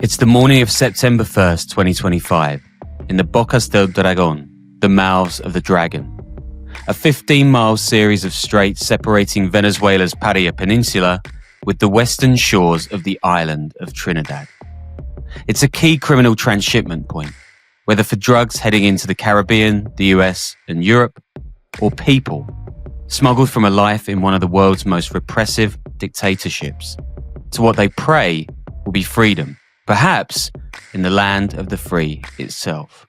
It's the morning of September 1st, 2025, in the Bocas del Dragón, the mouths of the dragon. A 15-mile series of straits separating Venezuela's Paria Peninsula with the western shores of the island of Trinidad. It's a key criminal transshipment point, whether for drugs heading into the Caribbean, the US, and Europe, or people smuggled from a life in one of the world's most repressive dictatorships to what they pray will be freedom, perhaps in the land of the free itself.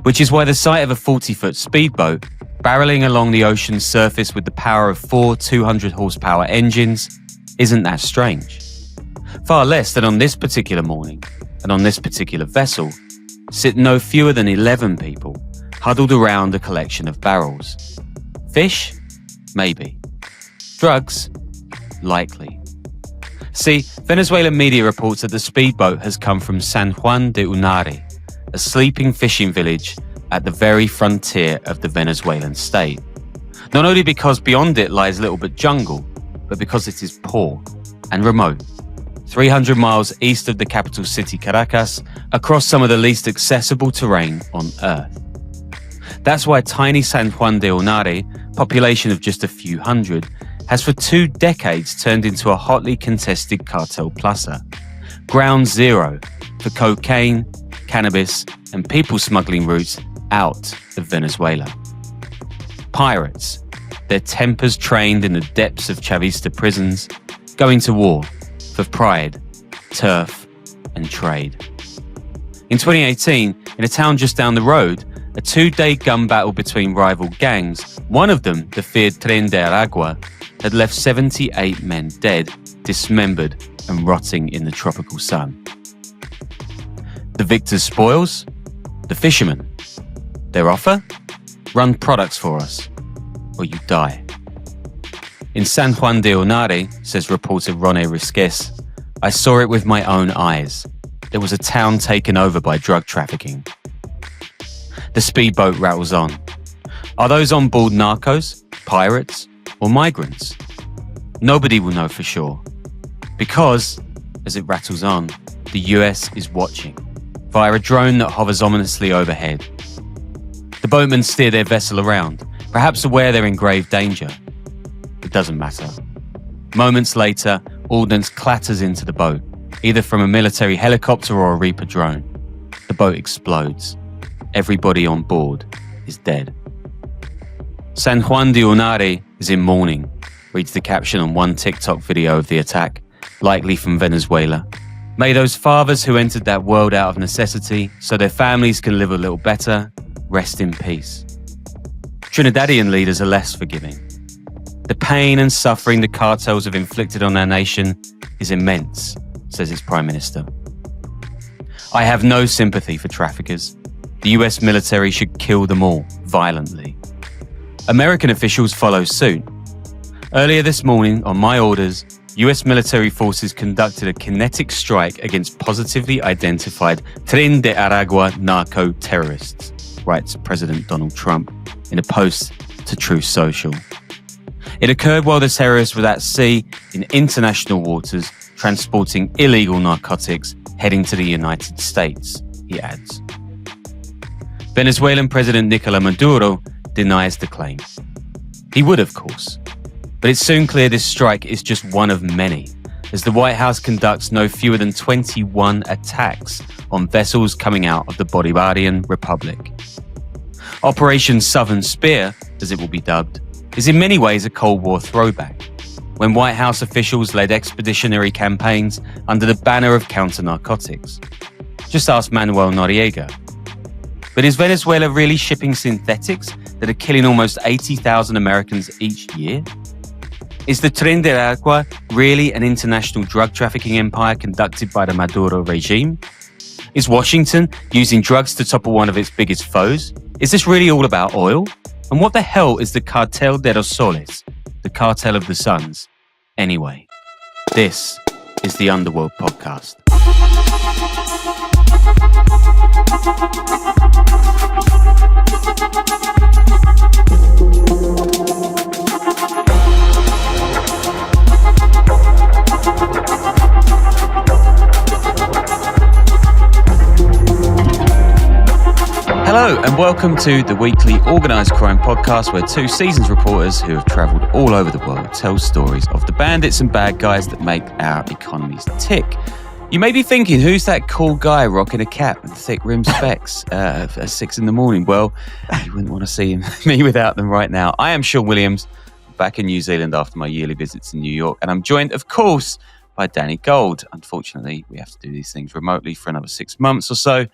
Which is why the sight of a 40-foot speedboat barreling along the ocean's surface with the power of 4 200-horsepower engines isn't that strange. Far less than on this particular morning and on this particular vessel sit no fewer than 11 people huddled around a collection of barrels. Fish? Maybe. Drugs? Likely. See, Venezuelan media reports that the speedboat has come from San Juan de Unare, a sleeping fishing village at the very frontier of the Venezuelan state. Not only because beyond it lies little but jungle, but because it is poor and remote, 300 miles east of the capital city Caracas, across some of the least accessible terrain on Earth. That's why tiny San Juan de Unare, population of just a few hundred, has for 2 decades turned into a hotly contested cartel plaza, ground zero for cocaine, cannabis, and people smuggling routes out of Venezuela. Pirates, their tempers trained in the depths of Chavista prisons, going to war for pride, turf, and trade. In 2018, in a town just down the road, a 2-day gun battle between rival gangs, one of them, the feared Tren de Aragua, had left 78 men dead, dismembered, and rotting in the tropical sun. The victor's spoils? The fishermen. Their offer? Run products for us, or you die. In San Juan de Unare, says reporter Rone Risques, I saw it with my own eyes. There was a town taken over by drug trafficking. The speedboat rattles on. Are those on board narcos, pirates, or migrants? Nobody will know for sure. Because, as it rattles on, the US is watching via a drone that hovers ominously overhead. The boatmen steer their vessel around, perhaps aware they're in grave danger. It doesn't matter. Moments later, ordnance clatters into the boat, either from a military helicopter or a Reaper drone. The boat explodes. Everybody on board is dead. San Juan de Unare is in mourning, reads the caption on one TikTok video of the attack, likely from Venezuela. May those fathers who entered that world out of necessity so their families can live a little better, rest in peace. Trinidadian leaders are less forgiving. The pain and suffering the cartels have inflicted on our nation is immense, says its Prime Minister. I have no sympathy for traffickers. The US military should kill them all, violently. American officials follow suit. Earlier this morning, on my orders, US military forces conducted a kinetic strike against positively identified Tren de Aragua narco-terrorists, writes President Donald Trump in a post to Truth Social. It occurred while the terrorists were at sea in international waters, transporting illegal narcotics heading to the United States, he adds. Venezuelan President Nicolas Maduro denies the claim. He would, of course. But it's soon clear this strike is just one of many, as the White House conducts no fewer than 21 attacks on vessels coming out of the Bolivarian Republic. Operation Southern Spear, as it will be dubbed, is in many ways a Cold War throwback, when White House officials led expeditionary campaigns under the banner of counter-narcotics. Just ask Manuel Noriega. But is Venezuela really shipping synthetics that are killing almost 80,000 Americans each year? Is the Tren de Aragua really an international drug trafficking empire conducted by the Maduro regime? Is Washington using drugs to topple one of its biggest foes? Is this really all about oil? And what the hell is the Cartel de los Soles, the Cartel of the Suns, anyway? This is the Underworld Podcast. Hello and welcome to the weekly organised crime podcast where two seasoned reporters who have travelled all over the world tell stories of the bandits and bad guys that make our economies tick. You may be thinking, who's that cool guy rocking a cap and thick rimmed specs at 6 a.m? Well, you wouldn't want to see me without them right now. I am Sean Williams, back in New Zealand after my yearly visits in New York, and I'm joined, of course, by Danny Gold. Unfortunately, we have to do these things remotely for another 6 months or so,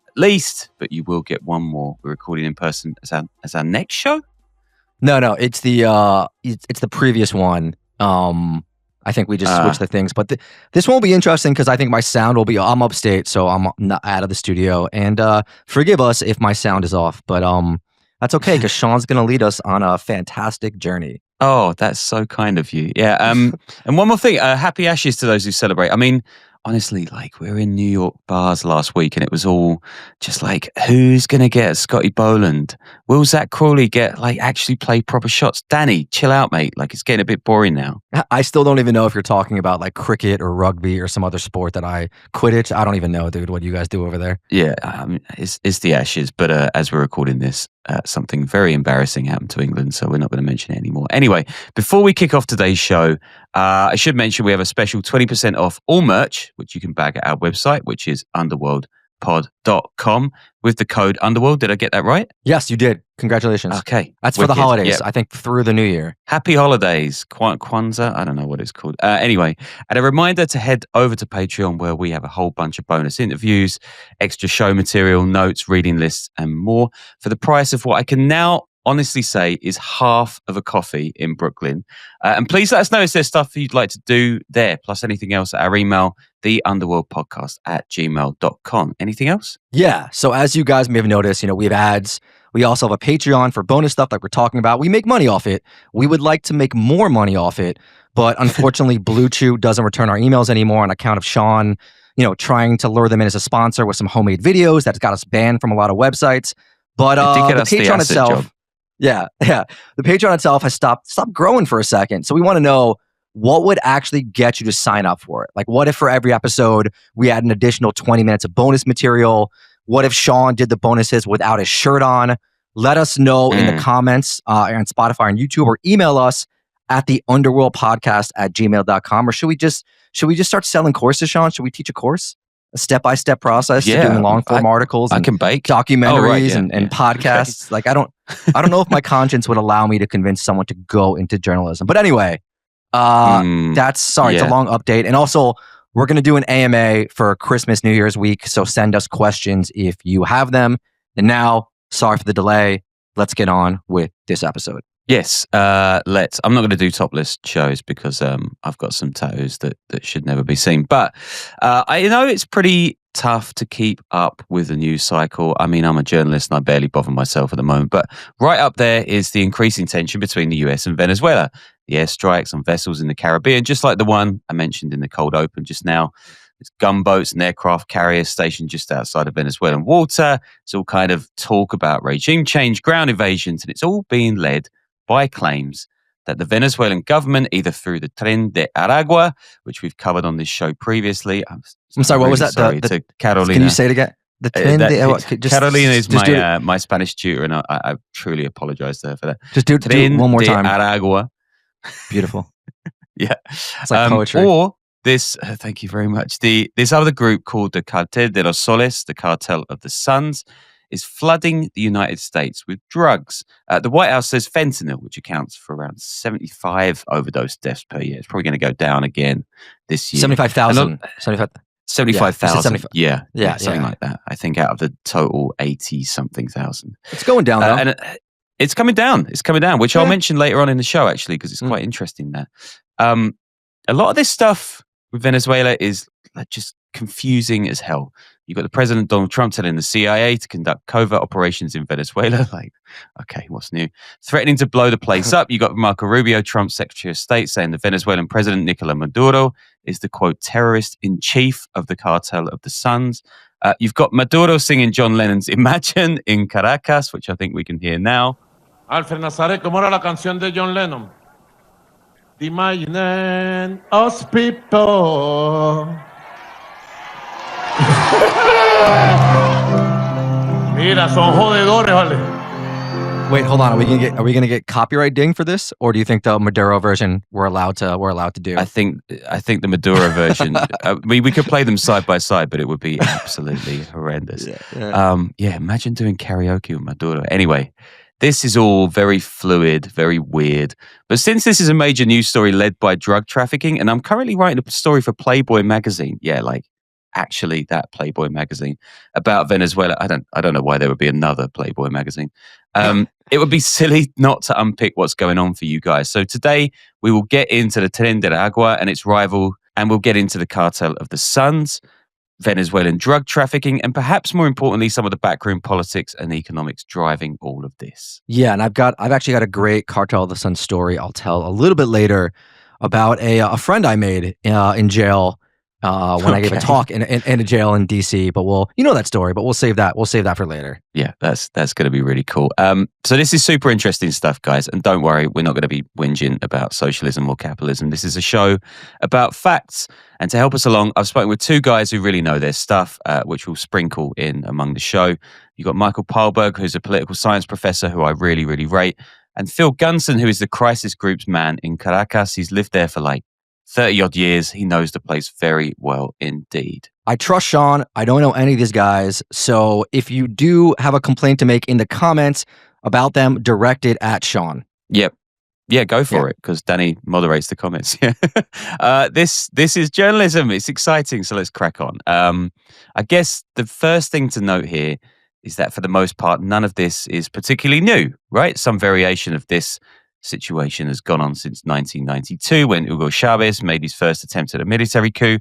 at least, but you will get one more. We're recording in person as our next show. No, it's the previous one. I think we just switched the things, but this one will be interesting because I think my sound will be. I'm upstate, so I'm not out of the studio, and forgive us if my sound is off, but that's okay because Sean's gonna lead us on a fantastic journey. Oh, that's so kind of you. Yeah. And one more thing. Happy Ashes to those who celebrate. I mean, honestly, like, we were in New York bars last week and it was all just like, who's going to get Scotty Boland? Will Zach Crawley actually play proper shots? Danny, chill out, mate. Like, it's getting a bit boring now. I still don't even know if you're talking about like cricket or rugby or some other sport that Quidditch. I don't even know, dude, what you guys do over there. Yeah, it's the Ashes. But as we're recording this, something very embarrassing happened to England, so we're not going to mention it anymore. Anyway, before we kick off today's show, I should mention we have a special 20% off all merch, which you can bag at our website, which is underworldpod.com with the code Underworld. Did I get that right? Yes, you did. Congratulations. Okay. That's for the holidays, yep. I think through the new year. Happy holidays. Kwanzaa? I don't know what it's called. Anyway, and a reminder to head over to Patreon where we have a whole bunch of bonus interviews, extra show material, notes, reading lists, and more for the price of what I can now honestly say is half of a coffee in Brooklyn. And please let us know if there's stuff you'd like to do there, plus anything else at our email, theunderworldpodcast@gmail.com. Anything else? Yeah. So as you guys may have noticed, we have ads. We also have a Patreon for bonus stuff like we're talking about. We make money off it. We would like to make more money off it. But unfortunately, Blue Chew doesn't return our emails anymore on account of Sean, trying to lure them in as a sponsor with some homemade videos. That's got us banned from a lot of websites. But the Patreon itself... Yeah. The Patreon itself has stopped growing for a second. So we want to know what would actually get you to sign up for it. Like, what if for every episode we add an additional 20 minutes of bonus material? What if Sean did the bonuses without his shirt on? Let us know in the comments on Spotify and YouTube, or email us at theunderworldpodcast@gmail.com. Or should we just start selling courses, Sean? Should we teach a course? A step-by-step process to doing long-form articles, I can bake documentaries, and podcasts. Like, I don't know if my conscience would allow me to convince someone to go into journalism. But anyway, it's a long update. And also, we're going to do an AMA for Christmas, New Year's week. So send us questions if you have them. And now, sorry for the delay. Let's get on with this episode. Yes, I'm not going to do top list shows because I've got some tattoos that should never be seen. But I know it's pretty tough to keep up with the news cycle. I mean, I'm a journalist and I barely bother myself at the moment. But right up there is the increasing tension between the US and Venezuela. The airstrikes on vessels in the Caribbean, just like the one I mentioned in the cold open just now. It's gunboats and aircraft carriers stationed just outside of Venezuelan water. It's all kind of talk about regime change, ground invasions, and it's all being led by claims that the Venezuelan government, either through the Tren de Aragua, which we've covered on this show previously. I'm sorry, what was that? To Carolina. Can you say it again? The Tren de Aragua. Carolina is my Spanish tutor, and I truly apologize to her for that. Just do it one more time. Tren de Aragua. Beautiful. Yeah. It's like poetry. Or this, thank you very much. This other group called the Cartel de los Soles, the Cartel of the Suns, is flooding the United States with drugs. The White House says fentanyl, which accounts for around 75 overdose deaths per year. It's probably going to go down again this year. 75,000. 75,000. Yeah, something like that. I think out of the total 80-something thousand. It's going down, though. And it's coming down. It's coming down, which I'll mention later on in the show, actually, because it's quite interesting there. A lot of this stuff with Venezuela is just confusing as hell. You've got the President Donald Trump telling the CIA to conduct covert operations in Venezuela. Like, okay, what's new? Threatening to blow the place up. You got Marco Rubio, Trump's Secretary of State, saying the Venezuelan President Nicolas Maduro is the, quote, terrorist-in-chief of the Cartel of the Suns. You've got Maduro singing John Lennon's Imagine in Caracas, which I think we can hear now. Alfred Nazaret, ¿cómo era la canción de John Lennon? Imagine us people. Mira, son jodedores, vale. Wait, hold on. Are we gonna get copyright ding for this, or do you think the Maduro version we're allowed to do? I think the Maduro version. We could play them side by side, but it would be absolutely horrendous. Yeah, imagine doing karaoke with Maduro. Anyway, this is all very fluid, very weird. But since this is a major news story led by drug trafficking, and I'm currently writing a story for Playboy magazine. Yeah, like actually that Playboy magazine about Venezuela. I don't know why there would be another Playboy magazine. It would be silly not to unpick what's going on for you guys. So today we will get into the Tren de Aragua and its rival, and we'll get into the Cartel of the Suns, Venezuelan drug trafficking, and perhaps more importantly, some of the backroom politics and economics driving all of this. Yeah, and I've actually got a great Cartel of the Sun story I'll tell a little bit later about a friend I made in jail when I gave a talk in a jail in DC. But that story, but we'll save that for later. Yeah, that's going to be really cool. So this is super interesting stuff, guys. And don't worry, we're not going to be whinging about socialism or capitalism. This is a show about facts. And to help us along, I've spoken with two guys who really know their stuff, which we'll sprinkle in among the show. You've got Michael Palberg, who's a political science professor who I really, really rate. And Phil Gunson, who is the crisis group's man in Caracas. He's lived there for like 30-odd years. He knows the place very well indeed. I trust Sean. I don't know any of these guys. So if you do have a complaint to make in the comments about them, direct it at Sean. Yep. Yeah, go for it, because Danny moderates the comments. This is journalism. It's exciting, so let's crack on. I guess the first thing to note here is that for the most part, none of this is particularly new, right? Some variation of this situation has gone on since 1992, when Hugo Chavez made his first attempt at a military coup,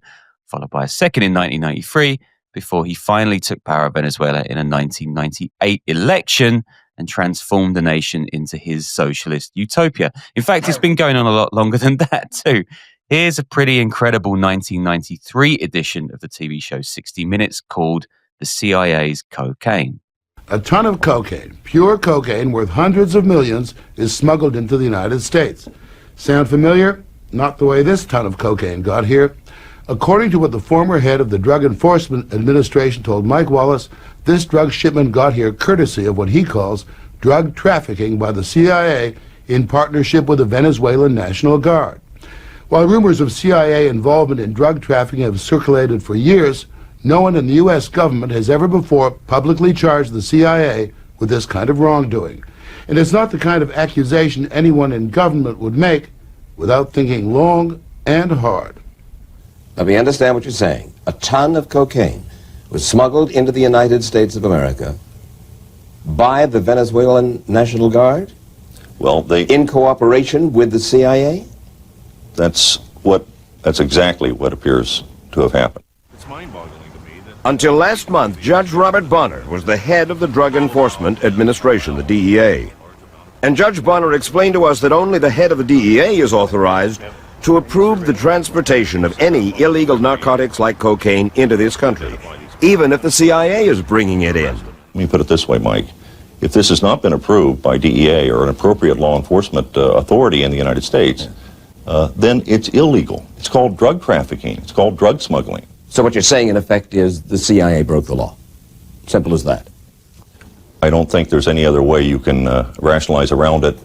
followed by a second in 1993, before he finally took power of Venezuela in a 1998 election and transformed the nation into his socialist utopia. In fact, it's been going on a lot longer than that too. Here's a pretty incredible 1993 edition of the TV show 60 Minutes called The CIA's Cocaine. A ton of cocaine, pure cocaine worth hundreds of millions, is smuggled into the United States. Sound familiar? Not the way this ton of cocaine got here. According to what the former head of the Drug Enforcement Administration told Mike Wallace, this drug shipment got here courtesy of what he calls drug trafficking by the CIA in partnership with the Venezuelan National Guard. While rumors of CIA involvement in drug trafficking have circulated for years, no one in the U.S. government has ever before publicly charged the CIA with this kind of wrongdoing. And it's not the kind of accusation anyone in government would make without thinking long and hard. Let me understand what you're saying. A ton of cocaine was smuggled into the United States of America by the Venezuelan National Guard? Well, in cooperation with the CIA? That's exactly what appears to have happened. Until last month, Judge Robert Bonner was the head of the Drug Enforcement Administration, the DEA. And Judge Bonner explained to us that only the head of the DEA is authorized to approve the transportation of any illegal narcotics like cocaine into this country, even if the CIA is bringing it in. Let me put it this way, Mike. If this has not been approved by DEA or an appropriate law enforcement authority in the United States, then it's illegal. It's called drug trafficking. It's called drug smuggling. So what you're saying, in effect, is the CIA broke the law. Simple as that. I don't think there's any other way you can rationalize around it,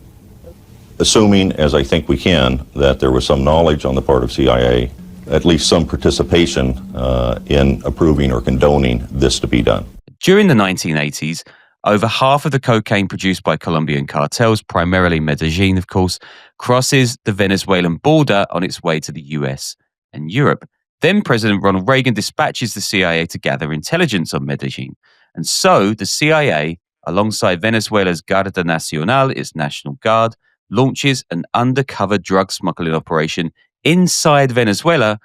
assuming, as I think we can, that there was some knowledge on the part of CIA, at least some participation in approving or condoning this to be done. During the 1980s, over half of the cocaine produced by Colombian cartels, primarily Medellin, of course, crosses the Venezuelan border on its way to the US and Europe. Then President Ronald Reagan dispatches the CIA to gather intelligence on Medellin. And so the CIA, alongside Venezuela's Guardia Nacional, its National Guard, launches an undercover drug smuggling operation inside Venezuela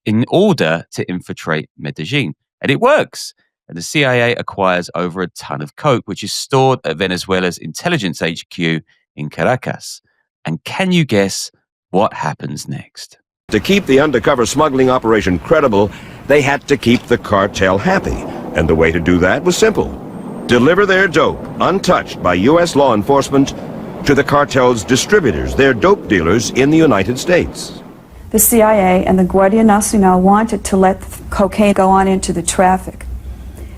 in order to infiltrate Medellin. And it works. And the CIA acquires over a ton of coke, which is stored at Venezuela's intelligence HQ in Caracas. And can you guess what happens next? To keep the undercover smuggling operation credible, they had to keep the cartel happy. And the way to do that was simple. Deliver their dope, untouched by U.S. law enforcement, to the cartel's distributors, their dope dealers in the United States. The CIA and the Guardia Nacional wanted to let cocaine go on into the traffic.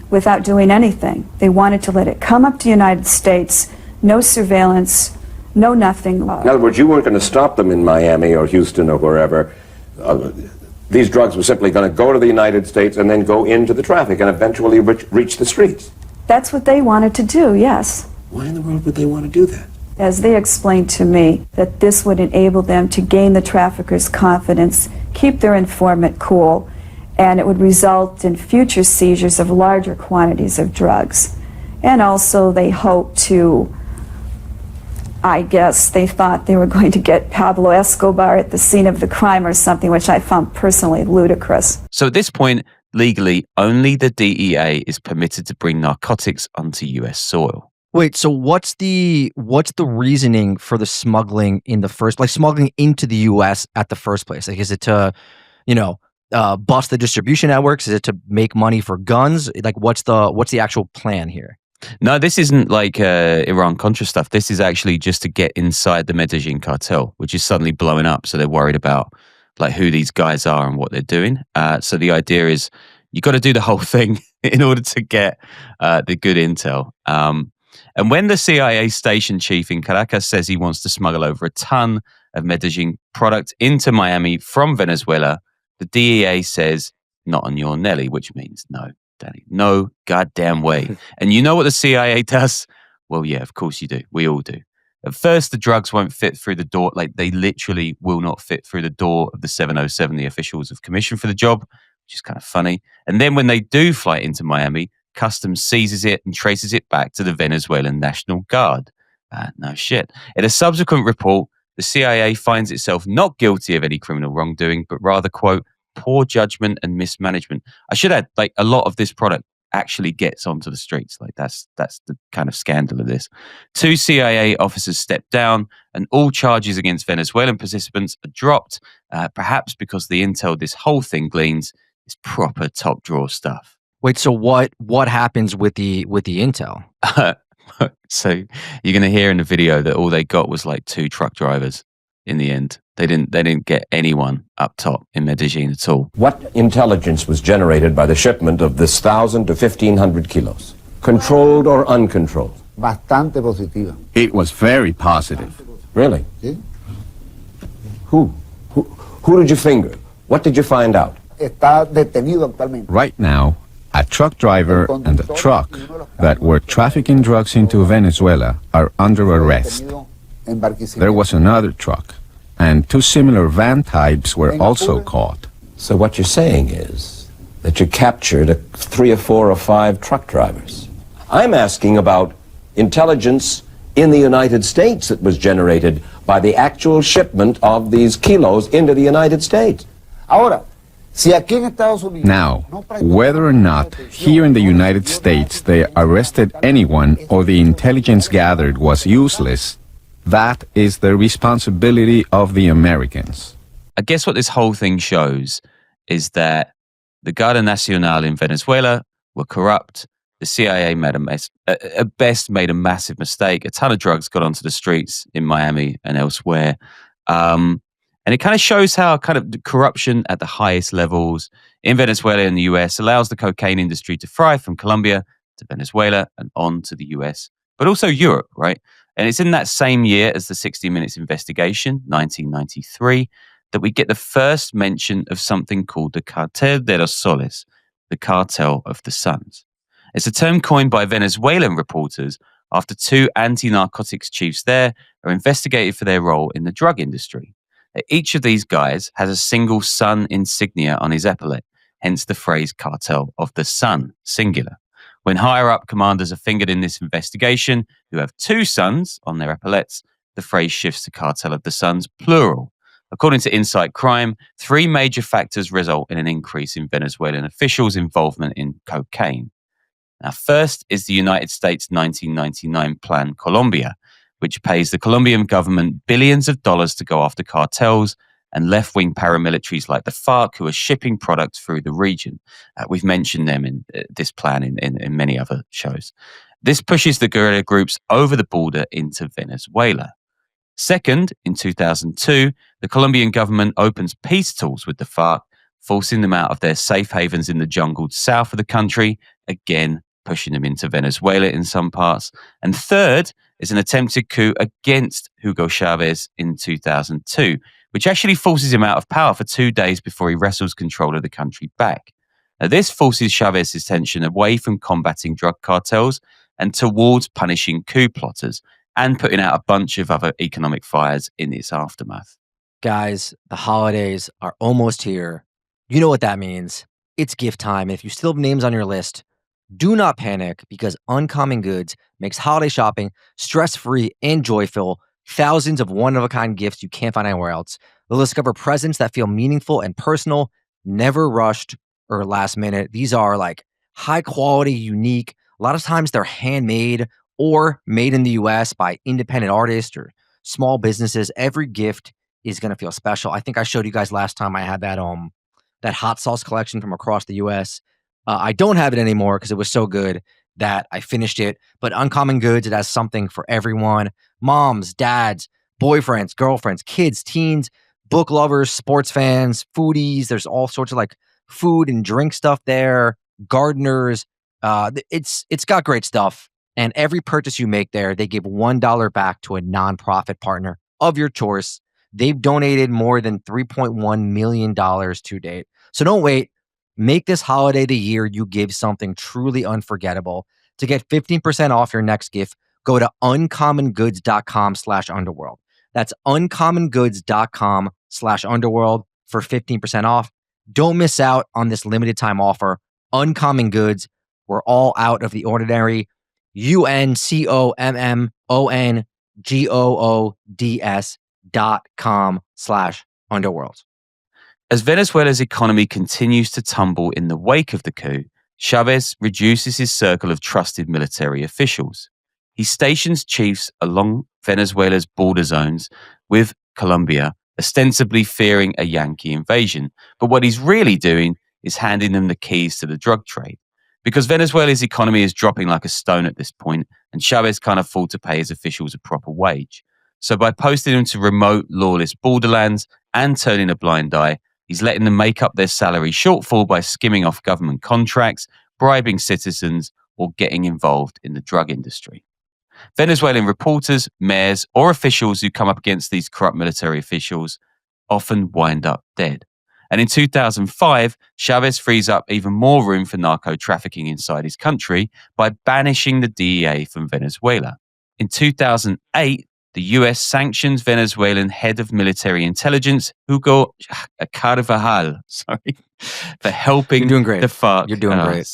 without doing anything. They wanted to let it come up to the United States, no surveillance, no nothing. In other words, you weren't going to stop them in Miami or Houston or wherever. These drugs were simply going to go to the United States and then go into the traffic and eventually reach the streets. That's what they wanted to do, yes. Why in the world would they want to do that? As they explained to me, that this would enable them to gain the traffickers' confidence, keep their informant cool, and it would result in future seizures of larger quantities of drugs. And also they hoped to, I guess they thought they were going to get Pablo Escobar at the scene of the crime or something, which I found personally ludicrous. So at this point, legally, only the DEA is permitted to bring narcotics onto US soil. Wait, so what's the reasoning for the smuggling in the first, like smuggling into the U.S. at the first place? Like, is it to, bust the distribution networks? Is it to make money for guns? Like, what's the actual plan here? No, this isn't like Iran-Contra stuff. This is actually just to get inside the Medellin cartel, which is suddenly blowing up. So they're worried about like who these guys are and what they're doing. So the idea is you got to do the whole thing in order to get the good intel. And when the CIA station chief in Caracas says he wants to smuggle over a ton of Medellin product into Miami from Venezuela, the DEA says, not on your Nelly, which means no, Danny, no goddamn way. And you know what the CIA does? Well, yeah, of course you do. We all do. At first, the drugs won't fit through the door. Like, they literally will not fit through the door of the 707 the officials have commissioned for the job, which is kind of funny. And then when they do fly into Miami, Customs seizes it and traces it back to the Venezuelan National Guard. No shit. In a subsequent report, the CIA finds itself not guilty of any criminal wrongdoing, but rather, quote, poor judgment and mismanagement. I should add, like, a lot of this product actually gets onto the streets. Like, that's the kind of scandal of this. 2 CIA officers stepped down, and all charges against Venezuelan participants are dropped, perhaps because the intel this whole thing gleans is proper top drawer stuff. Wait, so what happens with the intel? So you're going to hear in the video that all they got was like 2 truck drivers in the end. They didn't get anyone up top in Medellin at all. What intelligence was generated by the shipment of this 1,000 to 1,500 kilos? Controlled or uncontrolled? Bastante positiva. It was very positive. Really? ¿Sí? Who did you finger? What did you find out? Está detenido actualmente. Right now, a truck driver and a truck that were trafficking drugs into Venezuela are under arrest. There was another truck, and 2 similar van types were also caught. So what you're saying is that you captured 3 or 4 or 5 truck drivers. I'm asking about intelligence in the United States that was generated by the actual shipment of these kilos into the United States. Ahora, si aquí en Estados Unidos, Now, whether or not here in the United States they arrested anyone or the intelligence gathered was useless, that is the responsibility of the Americans. I guess what this whole thing shows is that the Guardia Nacional in Venezuela were corrupt. The CIA made at best made a massive mistake. A ton of drugs got onto the streets in Miami and elsewhere. And it kind of shows how kind of corruption at the highest levels in Venezuela and the US allows the cocaine industry to thrive from Colombia to Venezuela and on to the US, but also Europe, right? And it's in that same year as the 60 Minutes investigation, 1993, that we get the first mention of something called the Cartel de los Soles, the Cartel of the Suns. It's a term coined by Venezuelan reporters after 2 anti-narcotics chiefs there are investigated for their role in the drug industry. Each of these guys has a single sun insignia on his epaulette, hence the phrase Cartel of the Sun, singular. When higher-up commanders are fingered in this investigation who have 2 suns on their epaulettes, the phrase shifts to Cartel of the Suns, plural. According to Insight Crime, 3 major factors result in an increase in Venezuelan officials' involvement in cocaine. Now, first is the United States 1999 Plan Colombia, which pays the Colombian government billions of dollars to go after cartels and left-wing paramilitaries like the FARC who are shipping products through the region. We've mentioned them in this plan in many other shows. This pushes the guerrilla groups over the border into Venezuela. Second, in 2002, the Colombian government opens peace talks with the FARC, forcing them out of their safe havens in the jungle south of the country again pushing them into Venezuela in some parts. And third is an attempted coup against Hugo Chavez in 2002, which actually forces him out of power for 2 days before he wrestles control of the country back. Now, this forces Chavez's attention away from combating drug cartels and towards punishing coup plotters and putting out a bunch of other economic fires in its aftermath. Guys, the holidays are almost here. You know what that means. It's gift time. If you still have names on your list, do not panic because Uncommon Goods makes holiday shopping stress-free and joyful. Thousands of one-of-a-kind gifts you can't find anywhere else. You'll discover presents that feel meaningful and personal, never rushed or last minute. These are like high quality, unique. A lot of times they're handmade or made in the US by independent artists or small businesses. Every gift is going to feel special. I think I showed you guys last time I had that hot sauce collection from across the US. I don't have it anymore because it was so good that I finished it. But Uncommon Goods, it has something for everyone. Moms, dads, boyfriends, girlfriends, kids, teens, book lovers, sports fans, foodies. There's all sorts of like food and drink stuff there. Gardeners. It's got great stuff. And every purchase you make there, they give $1 back to a nonprofit partner of your choice. They've donated more than $3.1 million to date. So don't wait. Make this holiday the year you give something truly unforgettable. To get 15% off your next gift, go to uncommongoods.com/underworld. That's uncommongoods.com/underworld for 15% off. Don't miss out on this limited time offer. Uncommon Goods. We're all out of the ordinary. uncommongoods.com/underworld. As Venezuela's economy continues to tumble in the wake of the coup, Chavez reduces his circle of trusted military officials. He stations chiefs along Venezuela's border zones with Colombia, ostensibly fearing a Yankee invasion. But what he's really doing is handing them the keys to the drug trade. Because Venezuela's economy is dropping like a stone at this point, and Chavez can't afford to pay his officials a proper wage. So by posting them to remote, lawless borderlands and turning a blind eye, he's letting them make up their salary shortfall by skimming off government contracts, bribing citizens, or getting involved in the drug industry. Venezuelan reporters, mayors, or officials who come up against these corrupt military officials often wind up dead. And in 2005, Chavez frees up even more room for narco trafficking inside his country by banishing the DEA from Venezuela. In 2008, the US sanctions Venezuelan head of military intelligence, Hugo Carvajal, for helping You're doing great. the FARC. You're doing great.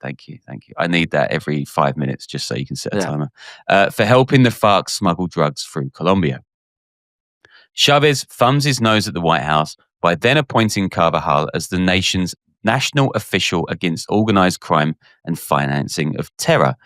Thank you. I need that every 5 minutes just so you can set a timer. For helping the FARC smuggle drugs through Colombia. Chavez thumbs his nose at the White House by then appointing Carvajal as the nation's national official against organized crime and financing of terror.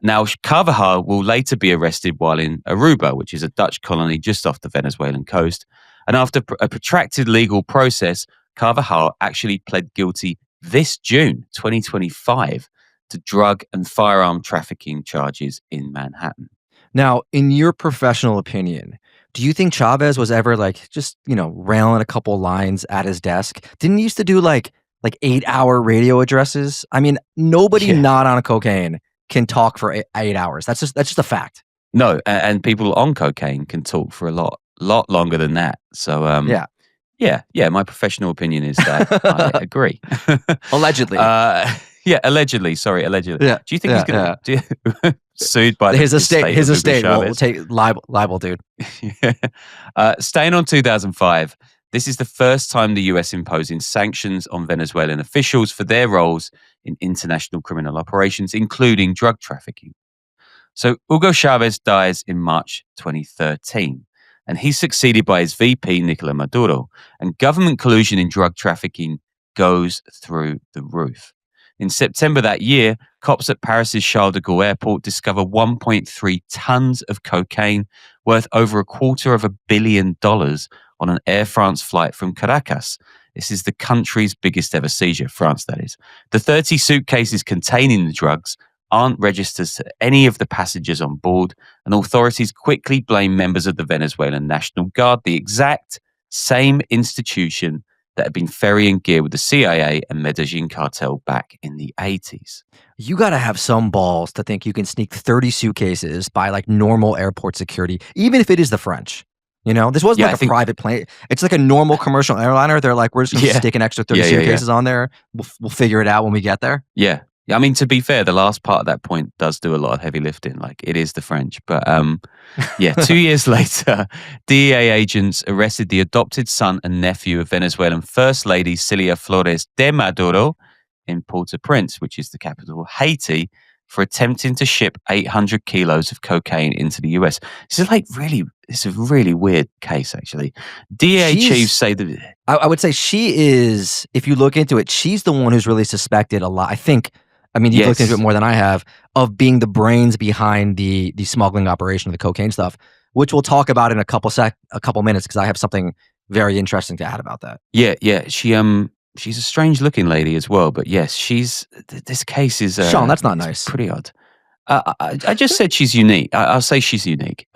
Now, Carvajal will later be arrested while in Aruba, which is a Dutch colony just off the Venezuelan coast. And after a protracted legal process, Carvajal actually pled guilty this June 2025 to drug and firearm trafficking charges in Manhattan. Now, in your professional opinion, do you think Chavez was ever just railing a couple lines at his desk? Didn't he used to do like 8-hour radio addresses? I mean, nobody not on cocaine can talk for 8 hours. That's just a fact. No, and people on cocaine can talk for a lot longer than that. So yeah. My professional opinion is that I agree. Allegedly. Allegedly. Yeah. Do you think he's going to sued by his estate? His estate will take libel, dude. Staying on 2005. This is the first time the US imposing sanctions on Venezuelan officials for their roles in international criminal operations, including drug trafficking. So Hugo Chavez dies in March 2013, and he's succeeded by his VP, Nicolas Maduro, and government collusion in drug trafficking goes through the roof. In September that year, cops at Paris's Charles de Gaulle airport discover 1.3 tons of cocaine worth over $250 million on an Air France flight from Caracas. This is the country's biggest ever seizure, France that is. The 30 suitcases containing the drugs aren't registered to any of the passengers on board, and authorities quickly blame members of the Venezuelan National Guard, the exact same institution that had been ferrying gear with the CIA and Medellin cartel back in the 80s. You got to have some balls to think you can sneak 30 suitcases by like normal airport security, even if it is the French. You know, this wasn't like a private plane. It's like a normal commercial airliner. They're like, we're just going to stick an extra 30 suitcases on there. We'll figure it out when we get there. Yeah. I mean, to be fair, the last part of that point does do a lot of heavy lifting. Like, it is the French. But 2 years later, DEA agents arrested the adopted son and nephew of Venezuelan First Lady Cilia Flores de Maduro in Port-au-Prince, which is the capital of Haiti, for attempting to ship 800 kilos of cocaine into the US. It's a really weird case, actually. DEA chiefs say that... I would say she is, if you look into it, she's the one who's really suspected a lot. I think, you've looked into it more than I have, of being the brains behind the smuggling operation of the cocaine stuff, which we'll talk about in a couple minutes, because I have something very interesting to add about that. Yeah. She's a strange looking lady as well, but yes, this case is... Sean, that's not nice. Pretty odd. I just said she's unique. I'll say she's unique.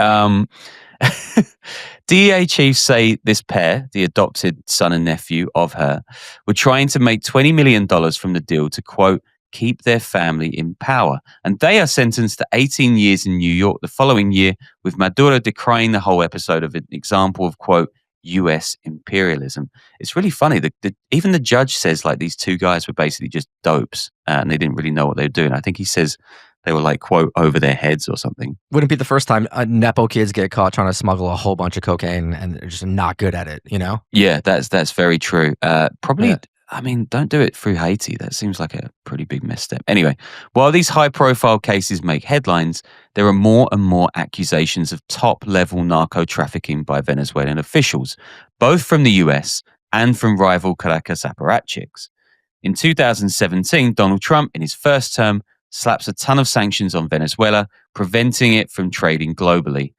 DEA chiefs say this pair, the adopted son and nephew of her, were trying to make $20 million from the deal to, quote, keep their family in power. And they are sentenced to 18 years in New York the following year, with Maduro decrying the whole episode of an example of, quote, US imperialism. It's really funny. Even the judge says like these two guys were basically just dopes and they didn't really know what they were doing. I think he says they were like, quote, over their heads or something. Wouldn't be the first time Nepo kids get caught trying to smuggle a whole bunch of cocaine and they're just not good at it, you know? Yeah, that's very true. Probably, don't do it through Haiti. That seems like a pretty big misstep. Anyway, while these high-profile cases make headlines, there are more and more accusations of top-level narco-trafficking by Venezuelan officials, both from the US and from rival Caracas apparatchiks. In 2017, Donald Trump, in his first term, slaps a ton of sanctions on Venezuela, preventing it from trading globally.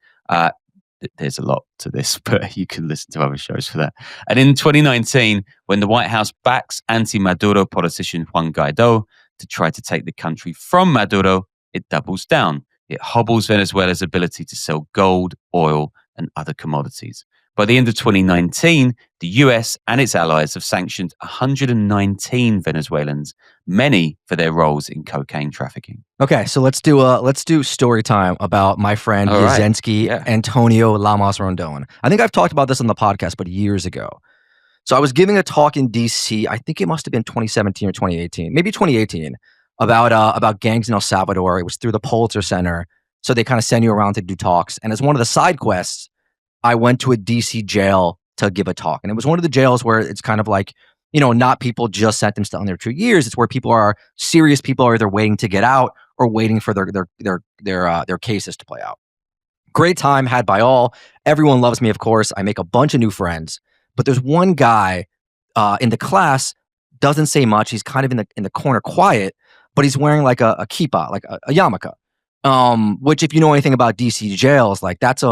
There's a lot to this, but you can listen to other shows for that. And in 2019, when the White House backs anti-Maduro politician Juan Guaido to try to take the country from Maduro, it doubles down. It hobbles Venezuela's ability to sell gold, oil, and other commodities. By the end of 2019, the US and its allies have sanctioned 119 Venezuelans, many for their roles in cocaine trafficking. Okay, so let's do story time about my friend Yezensky Antonio Lamas Rondon. I think I've talked about this on the podcast, but years ago. So I was giving a talk in DC, I think it must have been 2017 or 2018, maybe 2018, about gangs in El Salvador. It was through the Pulitzer Center. So they kind of send you around to do talks. And as one of the side quests, I went to a DC jail to give a talk. And it was one of the jails where it's kind of like, not people just sentenced to under 2 years. It's where serious people are either waiting to get out or waiting for their cases to play out. Great time had by all. Everyone loves me, of course. I make a bunch of new friends. But there's one guy in the class, doesn't say much. He's kind of in the corner quiet, but he's wearing like a kippah, like a yarmulke. Which if you know anything about DC jails, like that's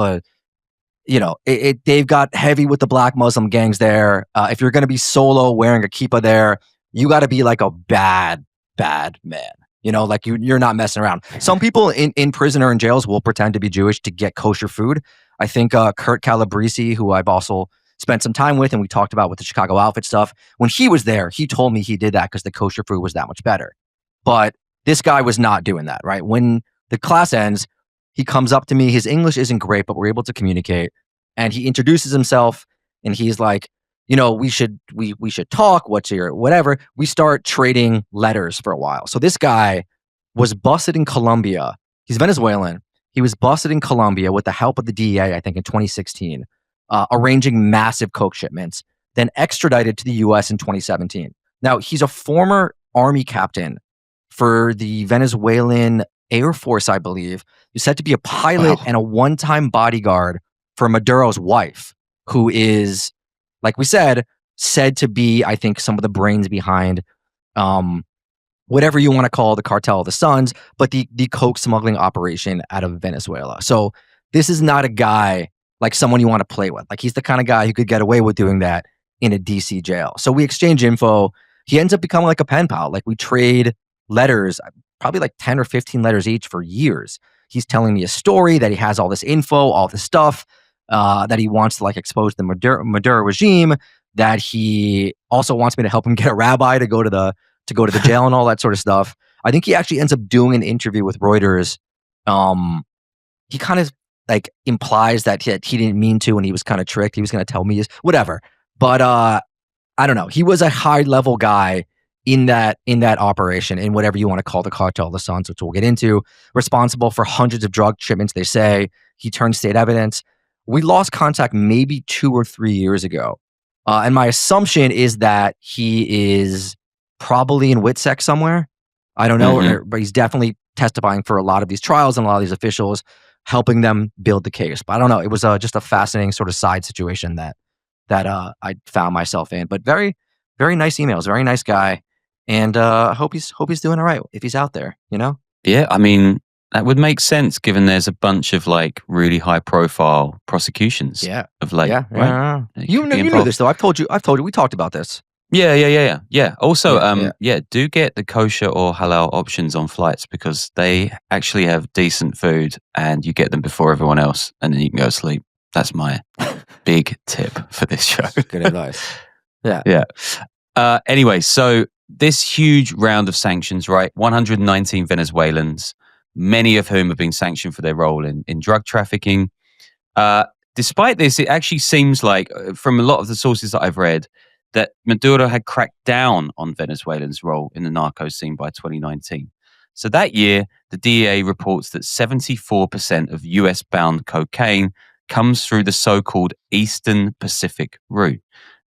they've got heavy with the black Muslim gangs there. If you're going to be solo wearing a kippah there, you got to be like a bad man. Like you're not messing around. Some people in prison or in jails will pretend to be Jewish to get kosher food. I think Kurt Calabrese, who I've also spent some time with and we talked about with the Chicago outfit stuff, when he was there, he told me he did that because the kosher food was that much better. But this guy was not doing that, right? When the class ends, he comes up to me. His English isn't great, but we're able to communicate. And he introduces himself and he's like, we should talk. What's your whatever? We start trading letters for a while. So this guy was busted in Colombia. He's Venezuelan. He was busted in Colombia with the help of the DEA, I think in 2016, arranging massive coke shipments, then extradited to the US in 2017. Now, he's a former army captain for the Venezuelan Air Force, I believe. He's said to be a pilot and a one-time bodyguard for Maduro's wife, who is, like we said to be, I think, some of the brains behind whatever you want to call the Cartel of the Suns, but the coke smuggling operation out of Venezuela. So this is not a guy like someone you want to play with. Like he's the kind of guy who could get away with doing that in a DC jail. So we exchange info. He ends up becoming like a pen pal. Like we trade letters, probably like 10 or 15 letters each for years. He's telling me a story that he has all this info, all this stuff, that he wants to like expose the Maduro regime. that he also wants me to help him get a rabbi to go to the jail and all that sort of stuff. I think he actually ends up doing an interview with Reuters. He kind of like implies that he didn't mean to, and he was kind of tricked. He was going to tell me whatever. But I don't know. He was a high level guy in that operation, in whatever you want to call the Cartel of the Suns, which we'll get into, responsible for hundreds of drug shipments. They say he turned state evidence. We lost contact maybe 2 or 3 years ago. And my assumption is that he is probably in WITSEC somewhere. I don't know, but he's definitely testifying for a lot of these trials and a lot of these officials, helping them build the case. But I don't know. It was just a fascinating sort of side situation that I found myself in. But very, very nice emails. Very nice guy. And I hope he's doing all right if he's out there, you know? Yeah, I mean, that would make sense given there's a bunch of like really high profile prosecutions. Yeah. Of like, right? You know this though. I've told you. We talked about this. Yeah. Also, do get the kosher or halal options on flights because they actually have decent food and you get them before everyone else and then you can go to sleep. That's my big tip for this show. Good advice. Yeah. Yeah. Anyway, so this huge round of sanctions, right? 119 Venezuelans, many of whom have been sanctioned for their role in drug trafficking. Despite this, it actually seems like, from a lot of the sources that I've read, that Maduro had cracked down on Venezuelans' role in the narco scene by 2019. So that year, the DEA reports that 74% of US-bound cocaine comes through the so-called Eastern Pacific route.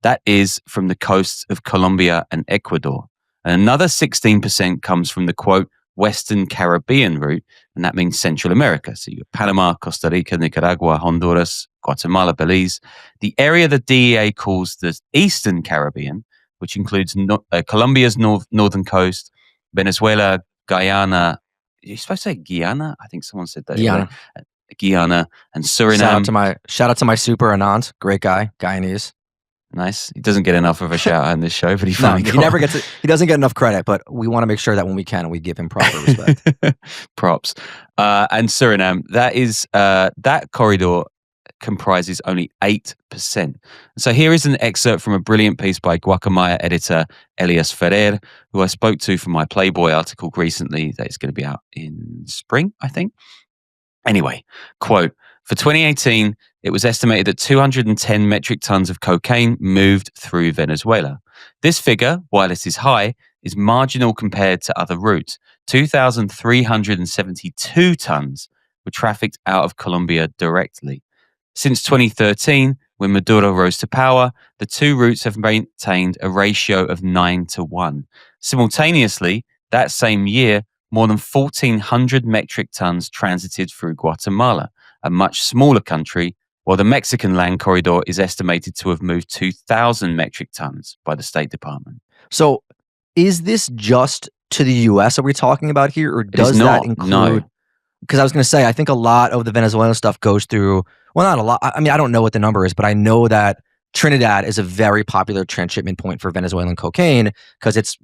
That is from the coasts of Colombia and Ecuador. And another 16% comes from the, quote, Western Caribbean route, and that means Central America. So you have Panama, Costa Rica, Nicaragua, Honduras, Guatemala, Belize. The area the DEA calls the Eastern Caribbean, which includes Colombia's northern coast, Venezuela, Guyana. You're supposed to say Guyana? I think someone said that. Guyana and Suriname. Shout out to my super Anand, great guy, Guyanese. Nice. He doesn't get enough of a shout out in this show, but he never gets it. He doesn't get enough credit, but we want to make sure that when we can, we give him proper respect. Props. And Suriname, that corridor comprises only 8%. So here is an excerpt from a brilliant piece by Guacamaya editor Elias Ferrer, who I spoke to for my Playboy article recently that is going to be out in spring, I think. Anyway, quote, for 2018, it was estimated that 210 metric tons of cocaine moved through Venezuela. This figure, while it is high, is marginal compared to other routes. 2,372 tons were trafficked out of Colombia directly. Since 2013, when Maduro rose to power, the two routes have maintained a ratio of 9-1. Simultaneously, that same year, more than 1,400 metric tons transited through Guatemala, a much smaller country, while the Mexican land corridor is estimated to have moved 2,000 metric tons by the State Department. So is this just to the U.S. are we talking about here, or does that include... No. Because I was going to say, I think a lot of the Venezuelan stuff goes through... Well, not a lot. I mean, I don't know what the number is, but I know that Trinidad is a very popular transshipment point for Venezuelan cocaine because it's,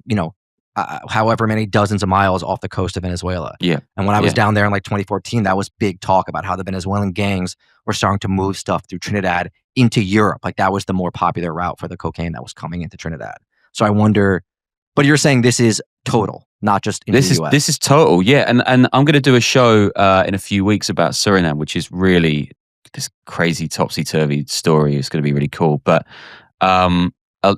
however many dozens of miles off the coast of Venezuela. Yeah. And when I was down there in like 2014, that was big talk about how the Venezuelan gangs were starting to move stuff through Trinidad into Europe. Like that was the more popular route for the cocaine that was coming into Trinidad. So I wonder, but you're saying this is total, not just in the US. This is total, yeah. And I'm going to do a show in a few weeks about Suriname, which is really this crazy topsy-turvy story. It's going to be really cool. But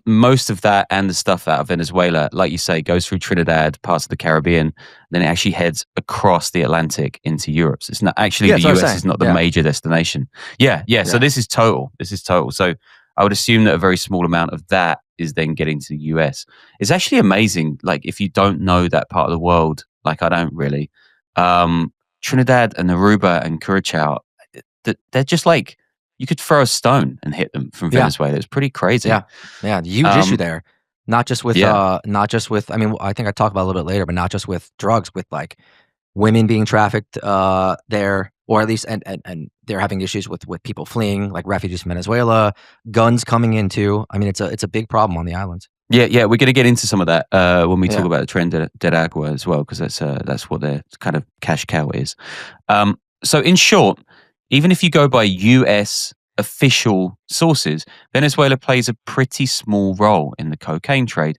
most of that and the stuff out of Venezuela, like you say, goes through Trinidad, parts of the Caribbean, then it actually heads across the Atlantic into Europe. So it's not actually the US is not the major destination. Yeah. So this is total. So I would assume that a very small amount of that is then getting to the US. It's actually amazing. Like if you don't know that part of the world, like I don't really, Trinidad and Aruba and Curacao, they're just like, you could throw a stone and hit them from Venezuela. It's pretty crazy. Yeah, huge issue there. Not just with, I mean, I think I talk about it a little bit later, but not just with drugs, with like women being trafficked there, or at least, and they're having issues with people fleeing, like refugees from Venezuela, guns coming into. I mean, it's a big problem on the islands. Yeah, we're going to get into some of that when we talk about the Tren de Aragua as well, because that's what their kind of cash cow is. So in short, even if you go by US official sources, Venezuela plays a pretty small role in the cocaine trade.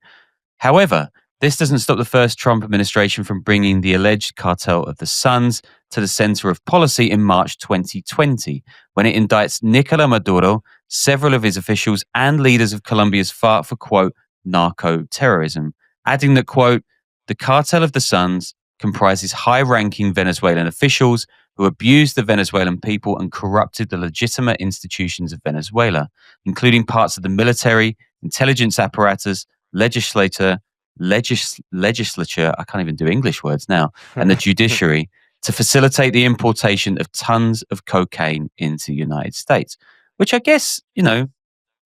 However, this doesn't stop the first Trump administration from bringing the alleged cartel of the Suns to the center of policy in March 2020, when it indicts Nicolas Maduro, several of his officials, and leaders of Colombia's FARC for, quote, narcoterrorism, adding that, quote, the cartel of the Suns comprises high-ranking Venezuelan officials who abused the Venezuelan people and corrupted the legitimate institutions of Venezuela, including parts of the military, intelligence apparatus, legislature, I can't even do English words now, and the judiciary to facilitate the importation of tons of cocaine into the United States, which I guess,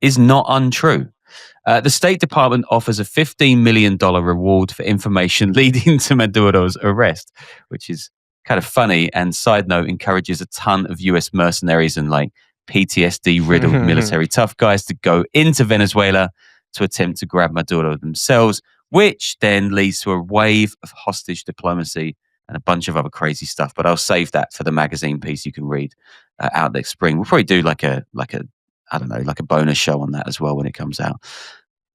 is not untrue. The State Department offers a $15 million reward for information leading to Maduro's arrest, which is kind of funny, and side note, encourages a ton of US mercenaries and PTSD-riddled military tough guys to go into Venezuela to attempt to grab Maduro themselves, which then leads to a wave of hostage diplomacy and a bunch of other crazy stuff. But I'll save that for the magazine piece you can read out next spring. We'll probably do like a bonus show on that as well when it comes out.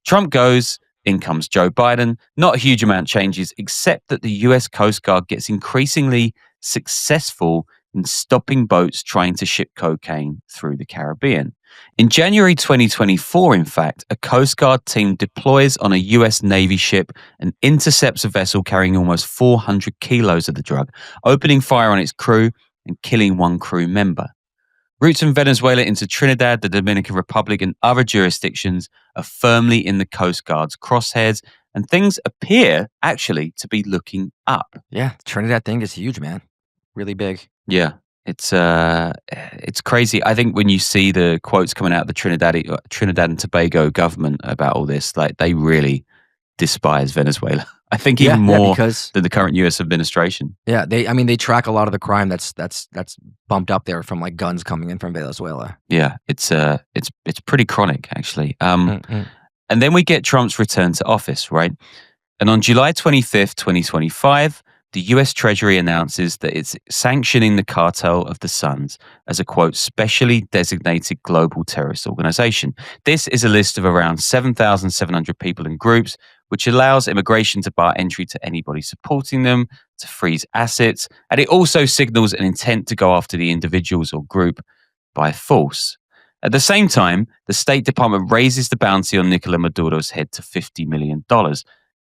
Trump goes, in comes Joe Biden. Not a huge amount changes, except that the US Coast Guard gets increasingly successful in stopping boats trying to ship cocaine through the Caribbean. In January 2024, in fact, a Coast Guard team deploys on a US Navy ship and intercepts a vessel carrying almost 400 kilos of the drug, opening fire on its crew and killing one crew member. Routes from Venezuela into Trinidad, the Dominican Republic, and other jurisdictions are firmly in the Coast Guard's crosshairs, and things appear actually to be looking up. Yeah, the Trinidad thing is huge, man. Really big. Yeah, it's crazy. I think when you see the quotes coming out of the Trinidad and Tobago government about all this, they really despise Venezuela. I think even more than the current U.S. administration. Yeah, they track a lot of the crime that's bumped up there from guns coming in from Venezuela. Yeah, it's pretty chronic actually. And then we get Trump's return to office, right? And on July 25th, 2025, the U.S. Treasury announces that it's sanctioning the Cartel of the Suns as a, quote, specially designated global terrorist organization. This is a list of around 7,700 people and groups, which allows immigration to bar entry to anybody supporting them, to freeze assets, and it also signals an intent to go after the individuals or group by force. At the same time, the State Department raises the bounty on Nicolas Maduro's head to $50 million.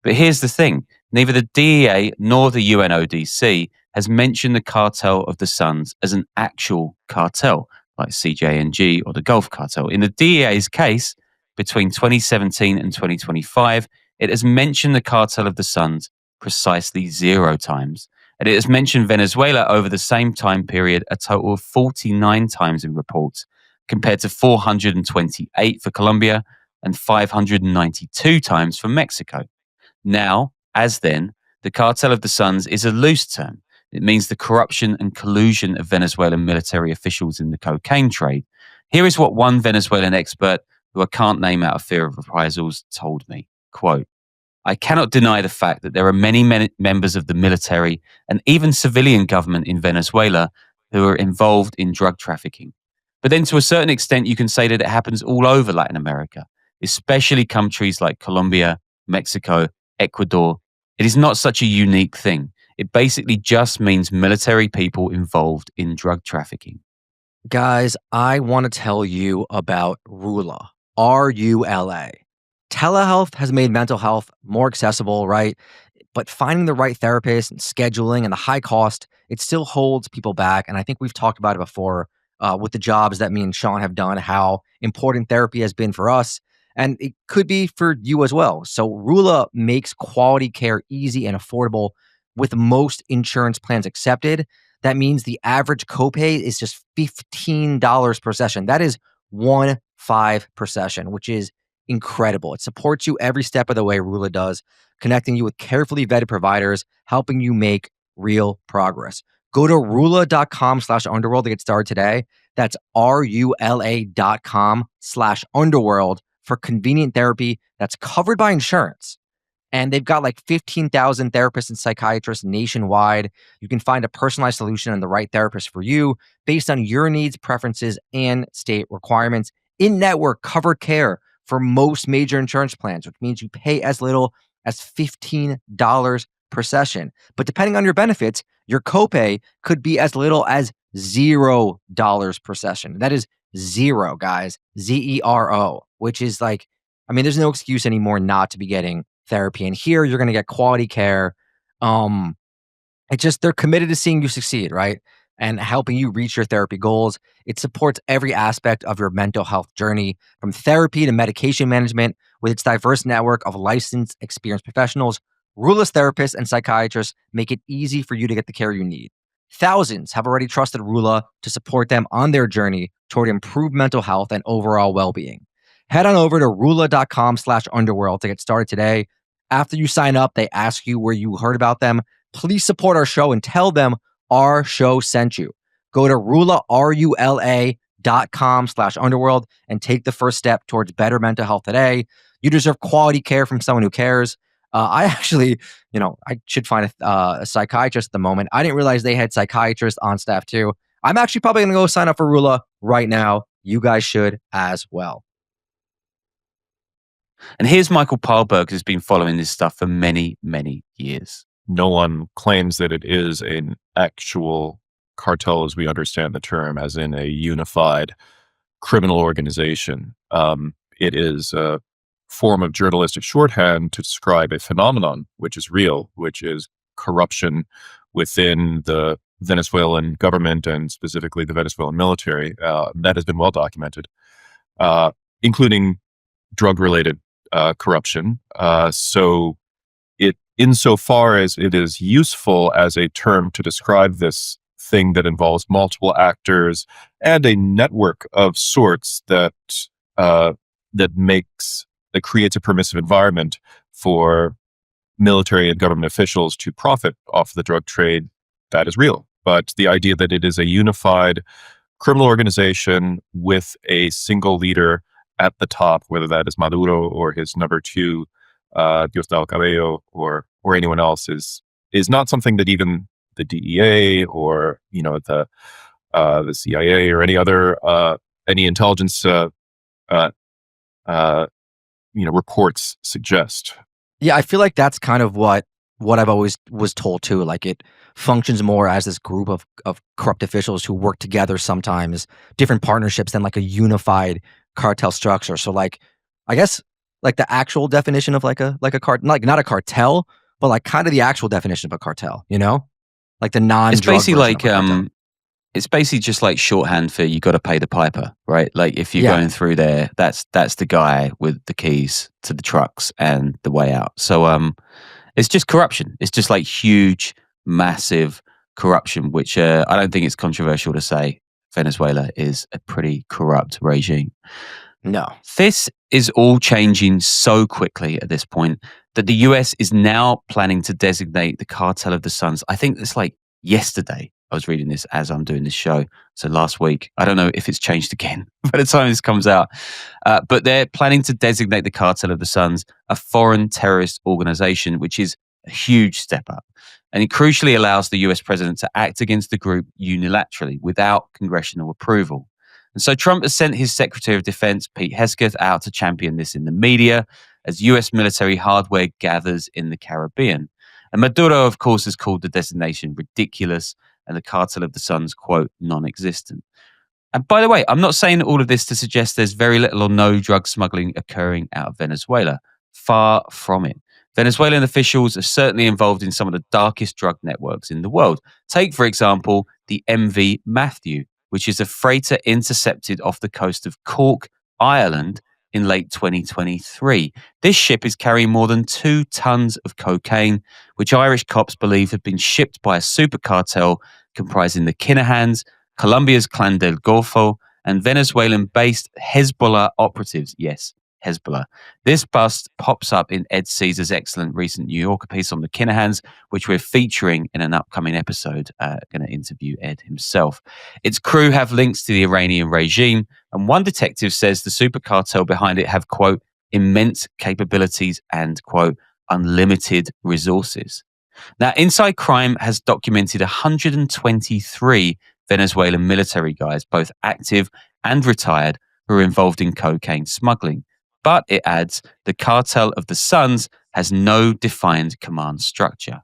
But here's the thing. Neither the DEA nor the UNODC has mentioned the Cartel of the Suns as an actual cartel, like CJNG or the Gulf Cartel. In the DEA's case, between 2017 and 2025, it has mentioned the Cartel of the Suns precisely 0 times. And it has mentioned Venezuela over the same time period a total of 49 times in reports, compared to 428 for Colombia and 592 times for Mexico. Now, as then, the Cartel of the Suns is a loose term. It means the corruption and collusion of Venezuelan military officials in the cocaine trade. Here is what one Venezuelan expert, who I can't name out of fear of reprisals, told me. Quote, I cannot deny the fact that there are many members of the military and even civilian government in Venezuela who are involved in drug trafficking. But then to a certain extent, you can say that it happens all over Latin America, especially countries like Colombia, Mexico, Ecuador. It is not such a unique thing. It basically just means military people involved in drug trafficking. Guys, I want to tell you about Rula, R-U-L-A. Telehealth has made mental health more accessible, right? But finding the right therapist and scheduling and the high cost, it still holds people back. And I think we've talked about it before with the jobs that me and Sean have done, how important therapy has been for us. And it could be for you as well. So Rula makes quality care easy and affordable with most insurance plans accepted. That means the average copay is just $15 per session. That is 1.5 per session, which is incredible. It supports you every step of the way, Rula does, connecting you with carefully vetted providers, helping you make real progress. Go to rula.com/underworld to get started today. That's RULA.com/underworld for convenient therapy that's covered by insurance. And they've got like 15,000 therapists and psychiatrists nationwide. You can find a personalized solution and the right therapist for you based on your needs, preferences, and state requirements. In-network covered care for most major insurance plans, which means you pay as little as $15 per session. But depending on your benefits, your copay could be as little as $0 per session. That is zero, guys. Zero, which is like, I mean, there's no excuse anymore not to be getting therapy. And here you're going to get quality care. It's just, they're committed to seeing you succeed, right? And helping you reach your therapy goals. It supports every aspect of your mental health journey, from therapy to medication management, with its diverse network of licensed, experienced professionals. Ruleless therapists and psychiatrists make it easy for you to get the care you need. Thousands have already trusted Rula to support them on their journey toward improved mental health and overall well-being. Head on over to rula.com/underworld to get started today. After you sign up, they ask you where you heard about them. Please support our show and tell them our show sent you. Go to rula.com/underworld and take the first step towards better mental health today. You deserve quality care from someone who cares. I actually, I should find a psychiatrist at the moment. I didn't realize they had psychiatrists on staff too. I'm actually probably going to go sign up for Rula right now. You guys should as well. And here's Michael Pahlberg, who's been following this stuff for many, many years. No one claims that it is an actual cartel as we understand the term, as in a unified criminal organization. It is a form of journalistic shorthand to describe a phenomenon which is real, which is corruption within the Venezuelan government and specifically the Venezuelan military. That has been well documented, including drug-related corruption. So it, insofar as it is useful as a term to describe this thing that involves multiple actors and a network of sorts that creates a permissive environment for military and government officials to profit off the drug trade, that is real. But the idea that it is a unified criminal organization with a single leader at the top, whether that is Maduro or his number two, Diosdado Cabello, or anyone else, is not something that even the DEA or the CIA or any other any intelligence reports suggest. Yeah, I feel like that's kind of what I've always was told too. Like, it functions more as this group of corrupt officials who work together, sometimes different partnerships, than like a unified cartel structure. So like, I guess like the actual definition of like a like not a cartel, but like kind of the actual definition of a cartel, like the non. It's basically like it's basically just like shorthand for you got to pay the piper, right? Like if you're going through there, that's the guy with the keys to the trucks and the way out. So it's just corruption. It's just like huge, massive corruption, which I don't think it's controversial to say Venezuela is a pretty corrupt regime. No. This is all changing so quickly at this point that the US is now planning to designate the Cartel of the Suns. I think it's like yesterday. I was reading this as I'm doing this show. So last week, I don't know if it's changed again by the time this comes out, but they're planning to designate the Cartel of the Suns a foreign terrorist organization, which is a huge step up. And it crucially allows the US president to act against the group unilaterally without congressional approval. And so Trump has sent his Secretary of Defense, Pete Hegseth, out to champion this in the media as US military hardware gathers in the Caribbean. And Maduro, of course, has called the designation ridiculous and the Cartel of the Suns, quote, non-existent. And by the way, I'm not saying all of this to suggest there's very little or no drug smuggling occurring out of Venezuela. Far from it. Venezuelan officials are certainly involved in some of the darkest drug networks in the world. Take, for example, the MV Matthew, which is a freighter intercepted off the coast of Cork, Ireland, in late 2023. This ship is carrying more than 2 tons of cocaine, which Irish cops believe had been shipped by a super cartel comprising the Kinahans, Colombia's Clan del Golfo, and Venezuelan-based Hezbollah operatives. Yes, Hezbollah. This bust pops up in Ed Caesar's excellent recent New Yorker piece on the Kinahans, which we're featuring in an upcoming episode. Going to interview Ed himself. Its crew have links to the Iranian regime, and one detective says the super cartel behind it have, quote, immense capabilities and, quote, unlimited resources. Now, Inside Crime has documented 123 Venezuelan military guys, both active and retired, who are involved in cocaine smuggling. But it adds, the Cartel of the Suns has no defined command structure.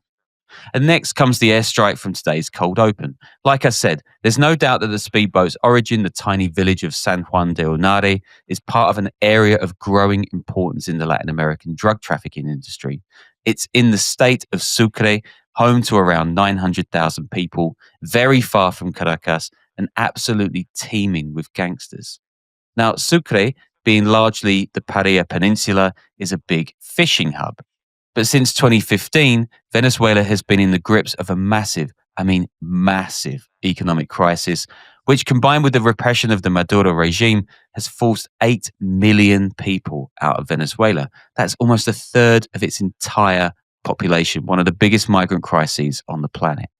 And next comes the airstrike from today's cold open. Like I said, there's no doubt that the speedboat's origin, the tiny village of San Juan de Onare, is part of an area of growing importance in the Latin American drug trafficking industry. It's in the state of Sucre, home to around 900,000 people, very far from Caracas, and absolutely teeming with gangsters. Now, Sucre, being largely the Paria Peninsula, is a big fishing hub. But since 2015, Venezuela has been in the grips of a massive economic crisis, which combined with the repression of the Maduro regime has forced 8 million people out of Venezuela. That's almost a third of its entire population, one of the biggest migrant crises on the planet.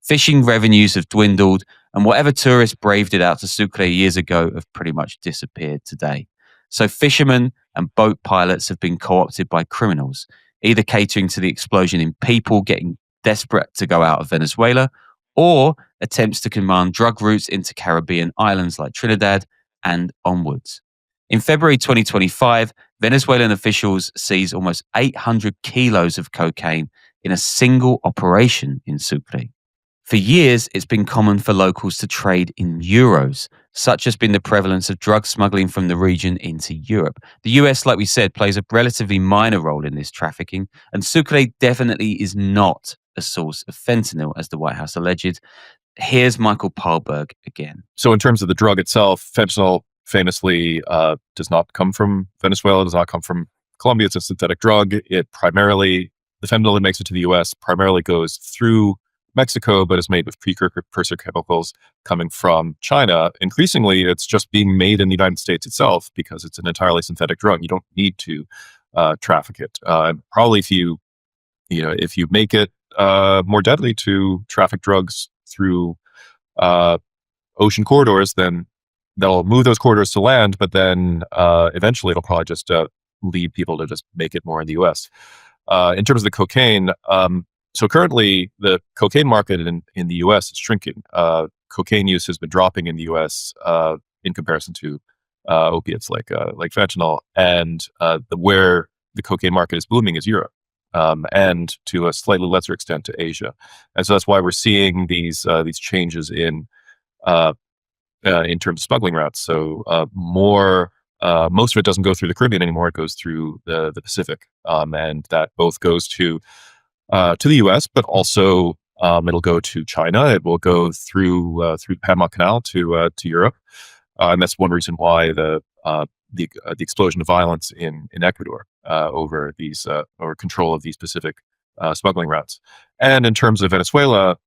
Fishing revenues have dwindled, and whatever tourists braved it out to Sucre years ago have pretty much disappeared today. So fishermen and boat pilots have been co-opted by criminals, either catering to the explosion in people getting desperate to go out of Venezuela, or attempts to command drug routes into Caribbean islands like Trinidad and onwards. In February 2025, Venezuelan officials seized almost 800 kilos of cocaine in a single operation in Sucre. For years, it's been common for locals to trade in euros. Such has been the prevalence of drug smuggling from the region into Europe. The US, like we said, plays a relatively minor role in this trafficking, and Sucre definitely is not a source of fentanyl, as the White House alleged. Here's Michael Pahlberg again. So in terms of the drug itself, fentanyl famously does not come from Venezuela, does not come from Colombia. It's a synthetic drug. The fentanyl that makes it to the US primarily goes through Mexico, but is made with precursor chemicals coming from China. Increasingly, it's just being made in the United States itself because it's an entirely synthetic drug. You don't need to traffic it. Probably if you make it more deadly to traffic drugs through ocean corridors, then they'll move those corridors to land, but then eventually it'll probably just lead people to just make it more in the U.S. In terms of the cocaine, so currently the cocaine market in the U.S. is shrinking. Cocaine use has been dropping in the U.S. In comparison to opiates like fentanyl, and where the cocaine market is booming is Europe, and to a slightly lesser extent to Asia. And so that's why we're seeing these changes in terms of smuggling routes. So most of it doesn't go through the Caribbean anymore; it goes through the Pacific, and that both goes to the U.S., but also it'll go to China. It will go through the Panama Canal to Europe, and that's one reason why the explosion of violence in Ecuador over control of these Pacific smuggling routes. And in terms of Venezuela,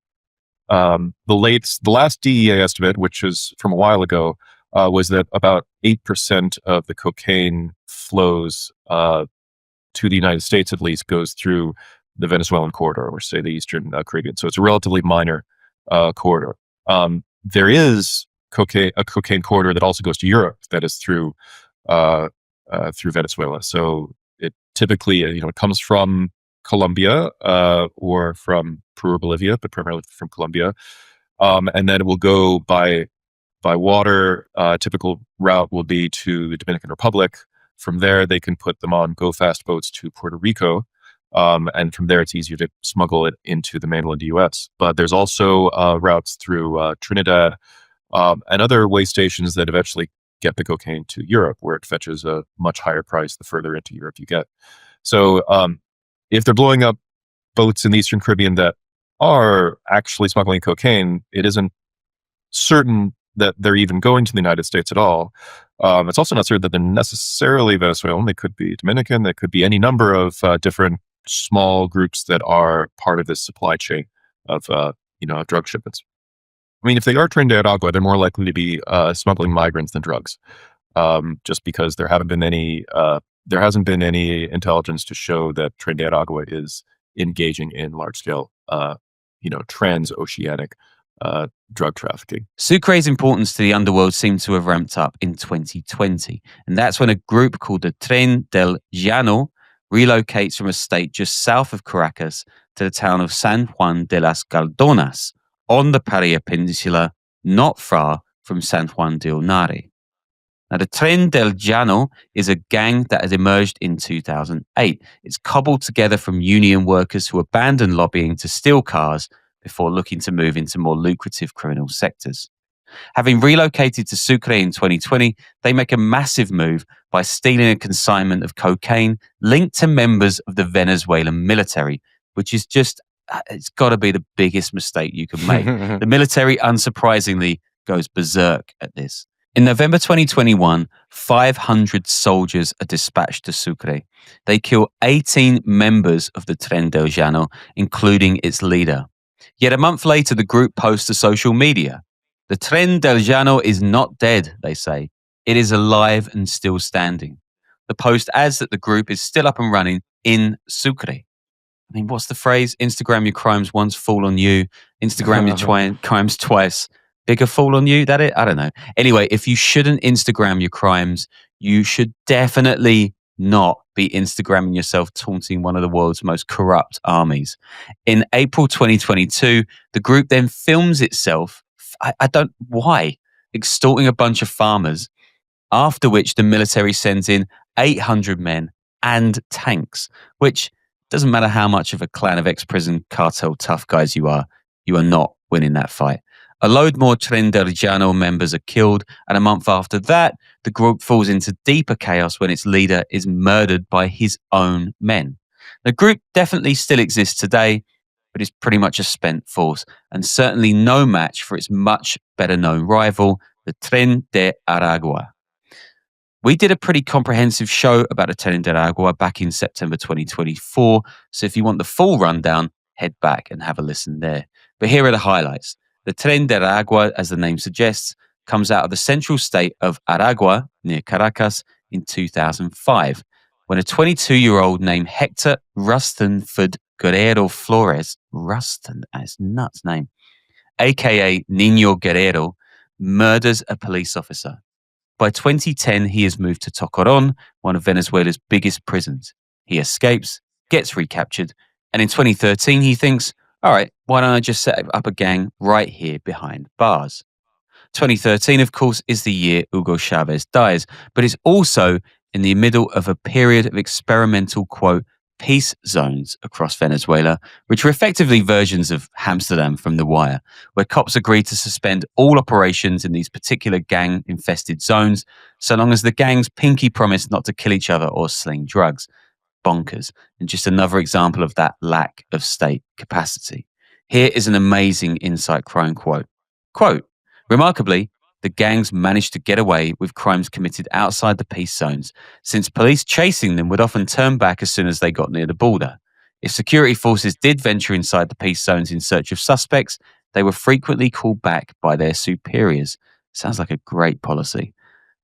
the last DEA estimate, which is from a while ago, was that about 8% of the cocaine flows to the United States, at least, goes through the Venezuelan corridor, or say the Eastern Caribbean. So it's a relatively minor corridor. There is a cocaine corridor that also goes to Europe that is through Venezuela. So it typically, it comes from Colombia or from Peru or Bolivia, but primarily from Colombia. And then it will go by water. Typical route will be to the Dominican Republic. From there, they can put them on go-fast boats to Puerto Rico. And from there, it's easier to smuggle it into the mainland U.S. But there's also routes through Trinidad and other way stations that eventually get the cocaine to Europe, where it fetches a much higher price the further into Europe you get. So if they're blowing up boats in the Eastern Caribbean that are actually smuggling cocaine, it isn't certain that they're even going to the United States at all. It's also not certain that they're necessarily Venezuelan. They could be Dominican. They could be any number of different small groups that are part of this supply chain of drug shipments. I mean, if they are Tren de Aragua, they're more likely to be smuggling migrants than drugs, just because there hasn't been any intelligence to show that Tren de Aragua is engaging in large scale, transoceanic drug trafficking. Sucre's importance to the underworld seemed to have ramped up in 2020, and that's when a group called the Tren del Llano relocates from a state just south of Caracas to the town of San Juan de las Caldonas on the Paria Peninsula, not far from San Juan de Onare. Now, the Tren del Llano is a gang that has emerged in 2008. It's cobbled together from union workers who abandoned lobbying to steal cars before looking to move into more lucrative criminal sectors. Having relocated to Sucre in 2020, they make a massive move by stealing a consignment of cocaine linked to members of the Venezuelan military, which is just, it's got to be the biggest mistake you can make. The military, unsurprisingly, goes berserk at this. In November 2021, 500 soldiers are dispatched to Sucre. They kill 18 members of the Tren del Llano, including its leader. Yet a month later, the group posts to social media. The Tren del Llano is not dead, they say. It is alive and still standing. The post adds that the group is still up and running in Sucre. I mean, what's the phrase? Instagram your crimes once, fall on you. Instagram your crimes twice. Bigger fall on you? That it? I don't know. Anyway, if you shouldn't Instagram your crimes, you should definitely not be Instagramming yourself taunting one of the world's most corrupt armies. In April 2022, the group then films itself, why, extorting a bunch of farmers, after which the military sends in 800 men and tanks, which doesn't matter how much of a clan of ex-prison cartel tough guys you are not winning that fight. A load more Tren del Llano members are killed, and a month after that, the group falls into deeper chaos when its leader is murdered by his own men. The group definitely still exists today, but is pretty much a spent force, and certainly no match for its much better known rival, the Tren de Aragua. We did a pretty comprehensive show about the Tren de Aragua back in September 2024, so if you want the full rundown, head back and have a listen there. But here are the highlights. The Tren de Aragua, as the name suggests, comes out of the central state of Aragua, near Caracas, in 2005, when a 22-year-old named Hector Rustenford Guerrero Flores, Ruston, that's a nuts name, aka Niño Guerrero, murders a police officer. By 2010, he is moved to Tocoron, one of Venezuela's biggest prisons. He escapes, gets recaptured, and in 2013, he thinks, all right, why don't I just set up a gang right here behind bars? 2013, of course, is the year Hugo Chavez dies, but it's also in the middle of a period of experimental, quote, peace zones across Venezuela, which are effectively versions of Amsterdam from The Wire, where cops agreed to suspend all operations in these particular gang-infested zones, so long as the gangs pinky promised not to kill each other or sling drugs. Bonkers, and just another example of that lack of state capacity. Here is an amazing Insight Crime quote. Quote, remarkably, the gangs managed to get away with crimes committed outside the peace zones, since police chasing them would often turn back as soon as they got near the border. If security forces did venture inside the peace zones in search of suspects, they were frequently called back by their superiors. Sounds like a great policy.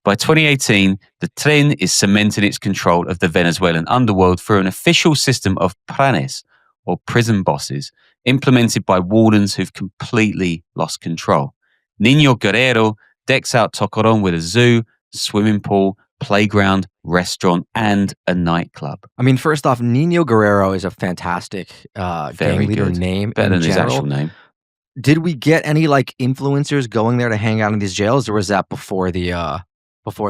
By 2018, the Tren is cementing its control of the Venezuelan underworld through an official system of planes, or prison bosses, implemented by wardens who've completely lost control. Niño Guerrero decks out Tocoron with a zoo, swimming pool, playground, restaurant, and a nightclub. I mean, first off, Niño Guerrero is a fantastic gang leader name. Better than his actual name. Did we get any influencers going there to hang out in these jails, or was that before the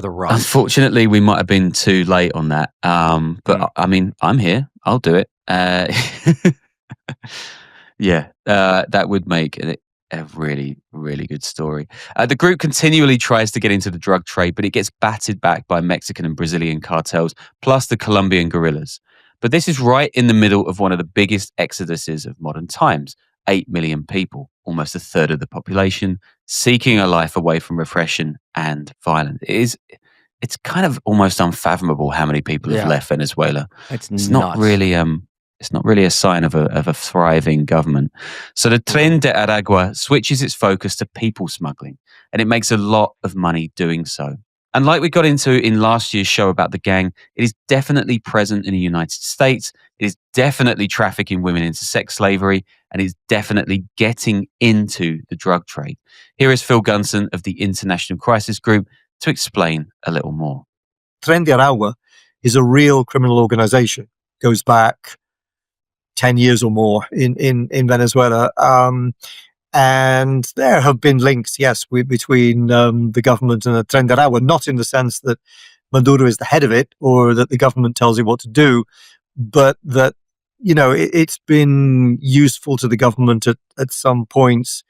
run? Unfortunately, we might have been too late on that. But I mean, I'm here. I'll do it. That would make a really, really good story. The group continually tries to get into the drug trade, but it gets battered back by Mexican and Brazilian cartels, plus the Colombian guerrillas. But this is right in the middle of one of the biggest exoduses of modern times. 8 million people, almost a third of the population, seeking a life away from repression and violence. It's kind of almost unfathomable how many people have left Venezuela. It's not really a sign of a thriving government. So the Tren de Aragua switches its focus to people smuggling, and it makes a lot of money doing so. And like we got into in last year's show about the gang, it is definitely present in the United States. It is definitely trafficking women into sex slavery, and is definitely getting into the drug trade. Here is Phil Gunson of the International Crisis Group to explain a little more. Tren de Aragua is a real criminal organization. goes back 10 years or more in Venezuela. And there have been links, yes, between the government and the Tren de Aragua, not in the sense that Maduro is the head of it or that the government tells you what to do, but that, it's been useful to the government at some points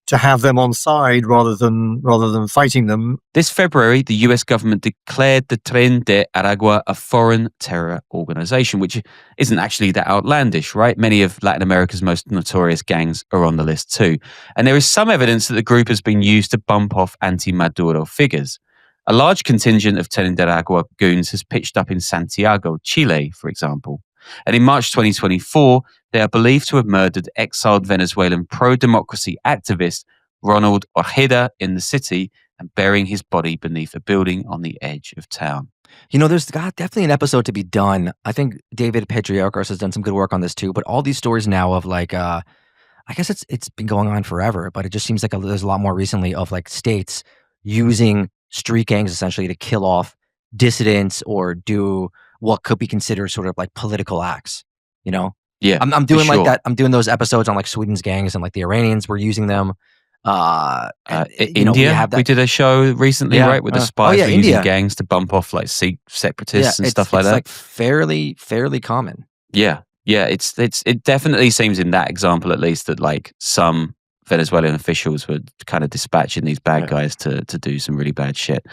to have them on side rather than fighting them. This February, the US government declared the Tren de Aragua a foreign terror organization, which isn't actually that outlandish, right? Many of Latin America's most notorious gangs are on the list too. And there is some evidence that the group has been used to bump off anti-Maduro figures. A large contingent of Tren de Aragua goons has pitched up in Santiago, Chile, for example. And in March 2024, they are believed to have murdered exiled Venezuelan pro-democracy activist Ronald Ojeda in the city and burying his body beneath a building on the edge of town. There's definitely an episode to be done. I think David Patriarchos has done some good work on this too, but all these stories now of I guess it's been going on forever, but it just seems like there's a lot more recently of states using street gangs essentially to kill off dissidents or do what could be considered sort of political acts, Yeah, I'm doing sure. that. I'm doing those episodes on Sweden's gangs and the Iranians were using them. India, we did a show recently, right, with the spies were using India. Gangs to bump off Sikh separatists and stuff like that. It's fairly common. Yeah, it definitely seems in that example at least that some Venezuelan officials were kind of dispatching these bad guys to do some really bad shit.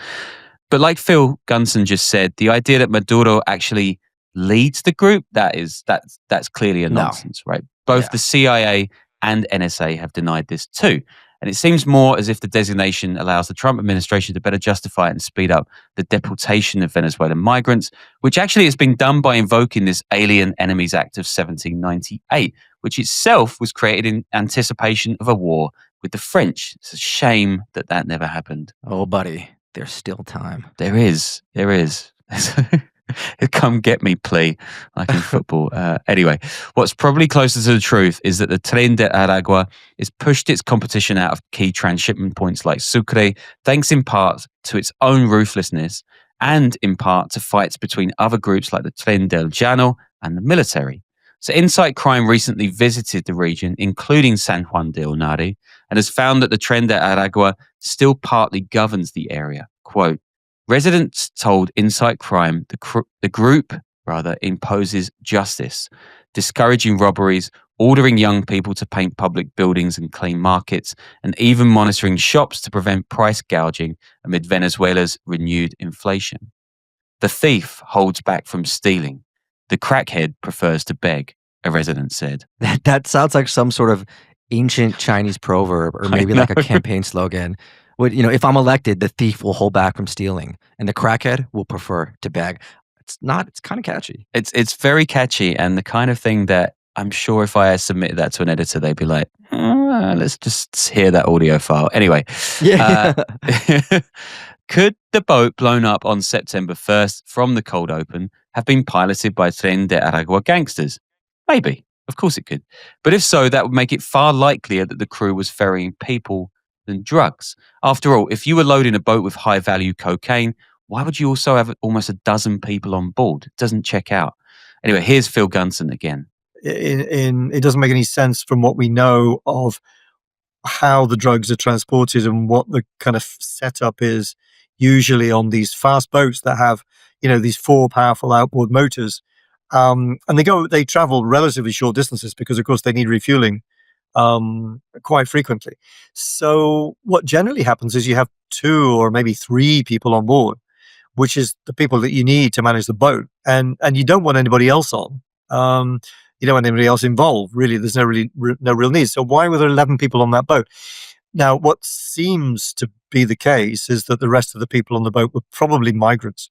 But like Phil Gunson just said, the idea that Maduro actually leads the group, that's clearly a nonsense, right? Both the CIA and NSA have denied this too. And it seems more as if the designation allows the Trump administration to better justify it and speed up the deportation of Venezuelan migrants, which actually has been done by invoking this Alien Enemies Act of 1798, which itself was created in anticipation of a war with the French. It's a shame that never happened. Oh, buddy, there's still time. There is. Come get me, plea, like in football. Anyway, what's probably closer to the truth is that the Tren de Aragua has pushed its competition out of key transshipment points like Sucre, thanks in part to its own ruthlessness and in part to fights between other groups like the Tren del Llano and the military. So Insight Crime recently visited the region, including San Juan de Onare, and has found that the Tren de Aragua still partly governs the area. Quote, residents told Insight Crime the group imposes justice, discouraging robberies, ordering young people to paint public buildings and clean markets, and even monitoring shops to prevent price gouging amid Venezuela's renewed inflation. The thief holds back from stealing. The crackhead prefers to beg, a resident said. That sounds like some sort of ancient Chinese proverb or maybe a campaign slogan. If I'm elected, the thief will hold back from stealing and the crackhead will prefer to beg. It's kind of catchy. It's very catchy and the kind of thing that I'm sure if I submitted that to an editor, they'd be like, let's just hear that audio file. Anyway. Yeah. Could the boat blown up on September 1st from the cold open have been piloted by Tren de Aragua gangsters? Maybe. Of course it could. But if so, that would make it far likelier that the crew was ferrying people than drugs. After all, if you were loading a boat with high-value cocaine, why would you also have almost a dozen people on board? It doesn't check out. Anyway, here's Phil Gunson again. It doesn't make any sense from what we know of how the drugs are transported and what the kind of setup is usually on these fast boats that have, these 4 powerful outboard motors. And they travel relatively short distances because, of course, they need refueling quite frequently. So what generally happens is you have 2 or maybe 3 people on board, which is the people that you need to manage the boat. And you don't want anybody else on. You don't want anybody else involved. Really, there's no real need. So why were there 11 people on that boat? Now, what seems to be the case is that the rest of the people on the boat were probably migrants.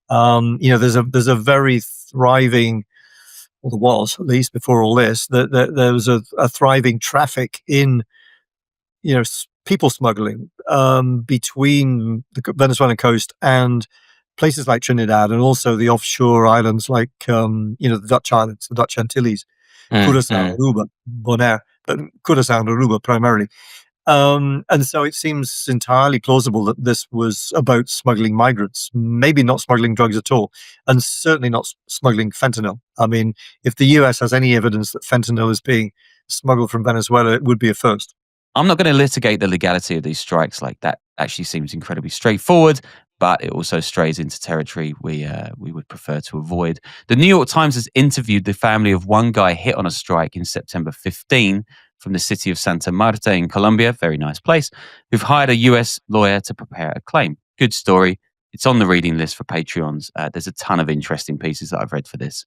There's a very thriving, well, there was at least before all this, that there was a thriving traffic in, people smuggling between the Venezuelan coast and places like Trinidad and also the offshore islands like, the Dutch islands, the Dutch Antilles, Curaçao, Aruba, Bonaire, but Curaçao and Aruba primarily. And so it seems entirely plausible that this was about smuggling migrants, maybe not smuggling drugs at all, and certainly not smuggling fentanyl. I mean, if the US has any evidence that fentanyl is being smuggled from Venezuela, it would be a first. I'm not going to litigate the legality of these strikes. Like, that actually seems incredibly straightforward, but it also strays into territory we would prefer to avoid. The New York Times has interviewed the family of one guy hit on a strike in September 15 from the city of Santa Marta in Colombia, very nice place, who've hired a US lawyer to prepare a claim. Good story. It's on the reading list for Patreons. There's a ton of interesting pieces that I've read for this.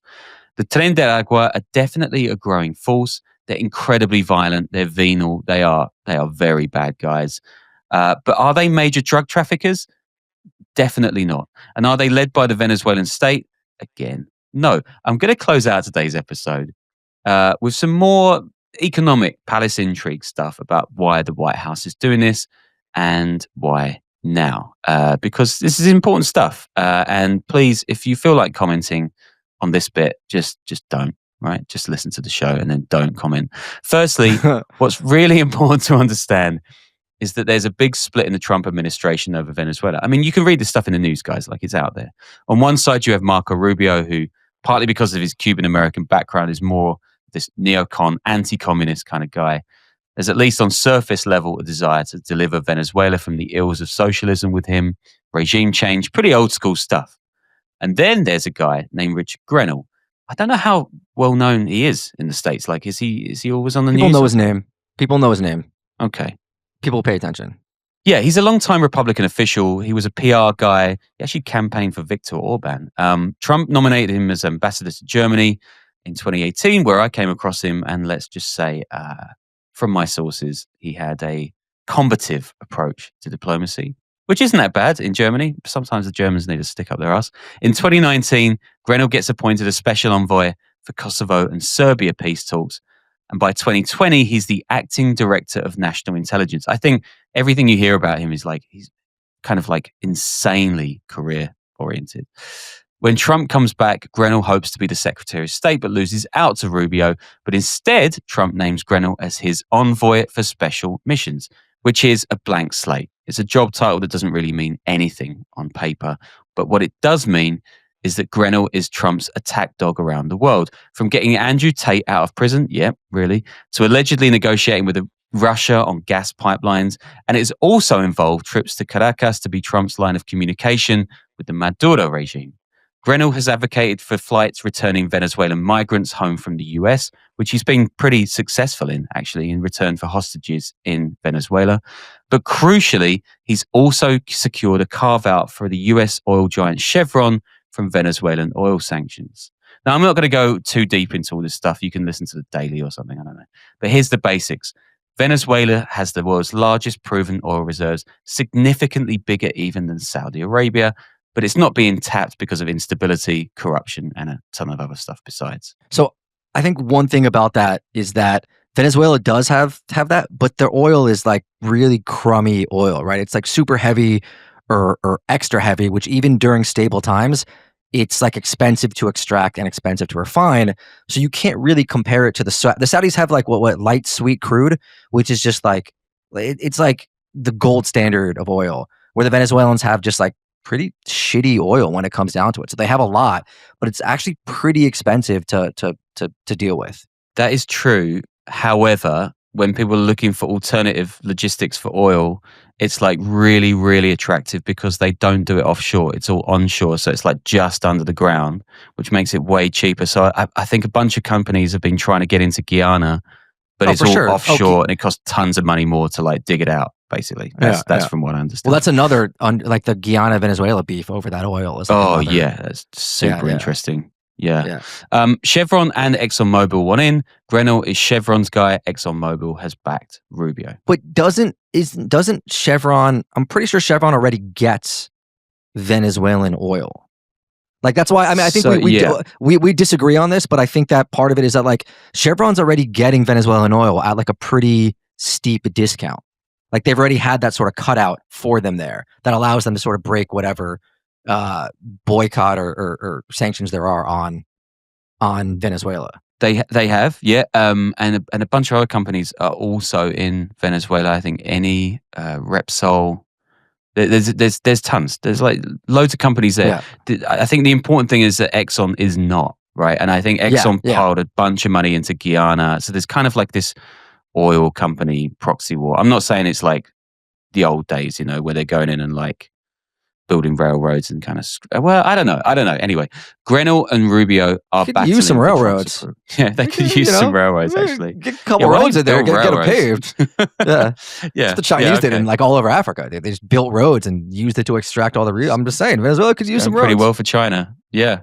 The Tren de Aragua are definitely a growing force. They're incredibly violent. They're venal. They are very bad guys. But are they major drug traffickers? Definitely not. And are they led by the Venezuelan state? Again, no. I'm going to close out today's episode with some more economic palace intrigue stuff about why the White House is doing this and why now. Because this is important stuff. And please, if you feel like commenting on this bit, just don't. Right? Just listen to the show and then don't comment. Firstly, what's really important to understand is that there's a big split in the Trump administration over Venezuela. I mean, you can read this stuff in the news, guys, like it's out there. On one side, you have Marco Rubio, who, partly because of his Cuban-American background, is more this neocon, anti-communist kind of guy. There's, at least on surface level, a desire to deliver Venezuela from the ills of socialism with him, regime change, pretty old school stuff. And then there's a guy named Richard Grenell. I don't know how well known he is in the States. Like, is he always on the news? People know his name. People know his name. Okay. People pay attention. Yeah, he's a long-time Republican official. He was a PR guy. He actually campaigned for Viktor Orban. Trump nominated him as ambassador to Germany in 2018, where I came across him. And let's just say, from my sources, he had a combative approach to diplomacy, which isn't that bad in Germany. Sometimes the Germans need to stick up their ass. In 2019, Grenell gets appointed as special envoy for Kosovo and Serbia peace talks. And by 2020, he's the acting director of national intelligence. I think everything you hear about him is like, he's kind of like insanely career oriented. When Trump comes back, Grenell hopes to be the Secretary of State, but loses out to Rubio. But instead, Trump names Grenell as his envoy for special missions, which is a blank slate. It's a job title that doesn't really mean anything on paper. But what it does mean is that Grenell is Trump's attack dog around the world. From getting Andrew Tate out of prison, really, to allegedly negotiating with Russia on gas pipelines. And it's also involved trips to Caracas to be Trump's line of communication with the Maduro regime. Grenell has advocated for flights returning Venezuelan migrants home from the US, which he's been pretty successful in, actually, in return for hostages in Venezuela. But crucially, he's also secured a carve-out for the US oil giant Chevron from Venezuelan oil sanctions. Now, I'm not going to go too deep into all this stuff. You can listen to the Daily or something, I don't know. But here's the basics. Venezuela has the world's largest proven oil reserves, significantly bigger even than Saudi Arabia, but it's not being tapped because of instability, corruption, and a ton of other stuff besides. So I think one thing about that is that Venezuela does have that, but their oil is like really crummy oil, right? It's like super heavy or extra heavy, which even during stable times, it's like expensive to extract and expensive to refine. So you can't really compare it to the Saudis have like what light sweet crude, which is just like, it's like the gold standard of oil, where the Venezuelans have just like pretty shitty oil when it comes down to it. So they have a lot, but it's actually pretty expensive to deal with. That is true. However, when people are looking for alternative logistics for oil, it's like really, really attractive because they don't do it offshore. It's all onshore. So it's like just under the ground, which makes it way cheaper. So I think a bunch of companies have been trying to get into Guyana, but it's all offshore and it costs tons of money more to like dig it out, basically. That's from what I understand. Well, that's another, like the Guyana-Venezuela beef over that oil. Is that's super interesting. Yeah. Chevron and ExxonMobil won in. Grenell is Chevron's guy. ExxonMobil has backed Rubio. But doesn't Chevron? I'm pretty sure Chevron already gets Venezuelan oil. Like that's why. I mean, I think we disagree on this, but I think that part of it is that like Chevron's already getting Venezuelan oil at like a pretty steep discount. Like they've already had that sort of cutout for them there that allows them to sort of break whatever boycott or sanctions there are on Venezuela. They have, yeah, and a bunch of other companies are also in Venezuela. I think Repsol. There's tons. There's like loads of companies there. I think the important thing is that Exxon is not, right, and I think Exxon piled a bunch of money into Guyana. So there's kind of like this oil company proxy war. I'm not saying it's like the old days, where they're going in and like building railroads and kind of. Well, I don't know. Anyway, Grenell and Rubio are could battling use some for railroads. Trump support. Yeah, they could use some railroads actually. Get a couple roads in there, get them paved. Yeah, yeah. The Chinese did in like all over Africa. They just built roads and used it to extract all the. I'm just saying, Venezuela could use some roads. Pretty well for China. Yeah.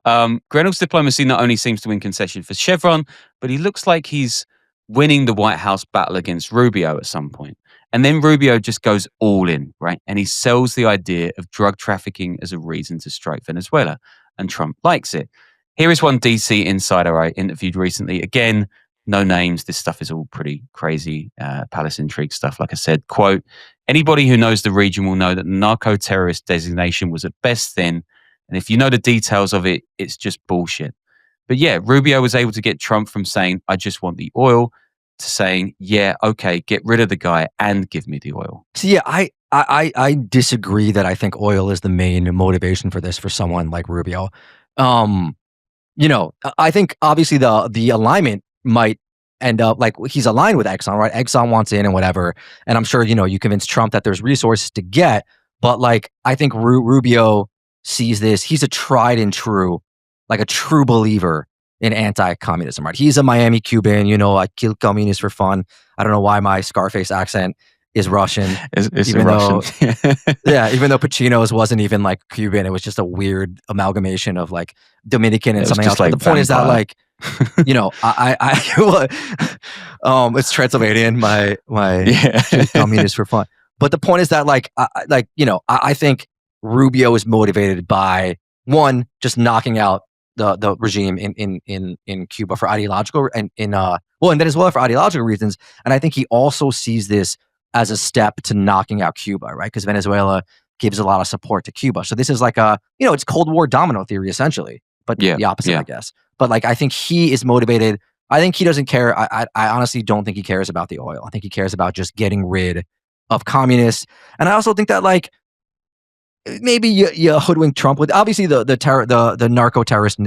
Grenell's diplomacy not only seems to win concession for Chevron, but he looks like he's winning the White House battle against Rubio at some point. And then Rubio just goes all in, right? And he sells the idea of drug trafficking as a reason to strike Venezuela. And Trump likes it. Here is one DC insider I interviewed recently. Again, no names. This stuff is all pretty crazy, palace intrigue stuff. Like I said, quote, anybody who knows the region will know that the narco-terrorist designation was at best thin. And if you know the details of it, it's just bullshit. But yeah, Rubio was able to get Trump from saying, I just want the oil, to saying, yeah, okay, get rid of the guy and give me the oil. So yeah, I disagree that I think oil is the main motivation for this for someone like Rubio. I think obviously the alignment might end up like he's aligned with Exxon, right? Exxon wants in and whatever. And I'm sure, you convince Trump that there's resources to get, but like, I think Rubio sees this. He's a tried and true, like a true believer in anti-communism, right? He's a Miami Cuban, I kill communists for fun. I don't know why my Scarface accent is Russian. It's even Russian. Even though Pacino's wasn't even like Cuban, it was just a weird amalgamation of like Dominican and something else. Like, but the point is that like, it's Transylvanian, my communist for fun. But the point is that like, I think Rubio is motivated by one, just knocking out the regime in Cuba for ideological and in Venezuela for ideological reasons. And I think he also sees this as a step to knocking out Cuba, right? Because Venezuela gives a lot of support to Cuba. So this is like it's Cold War domino theory essentially, but the opposite, I guess. But like, I think he is motivated. I think he doesn't care. I honestly don't think he cares about the oil. I think he cares about just getting rid of communists. And I also think that like, maybe you hoodwink Trump with obviously the narco-terrorist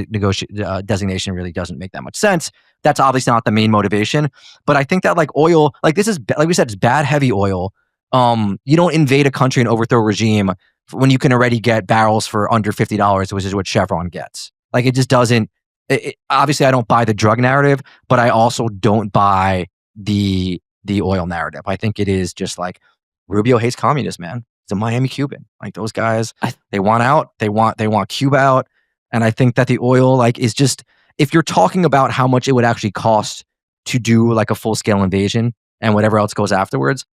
designation really doesn't make that much sense. That's obviously not the main motivation. But I think that like oil, like this is like we said, it's bad heavy oil. You don't invade a country and overthrow a regime when you can already get barrels for under $50, which is what Chevron gets. Like it just doesn't. Obviously, I don't buy the drug narrative, but I also don't buy the oil narrative. I think it is just like Rubio hates communists, man. It's a Miami Cuban. Like those guys, they want out. They want Cuba out. And I think that the oil like is just, if you're talking about how much it would actually cost to do like a full scale invasion and whatever else goes afterwards,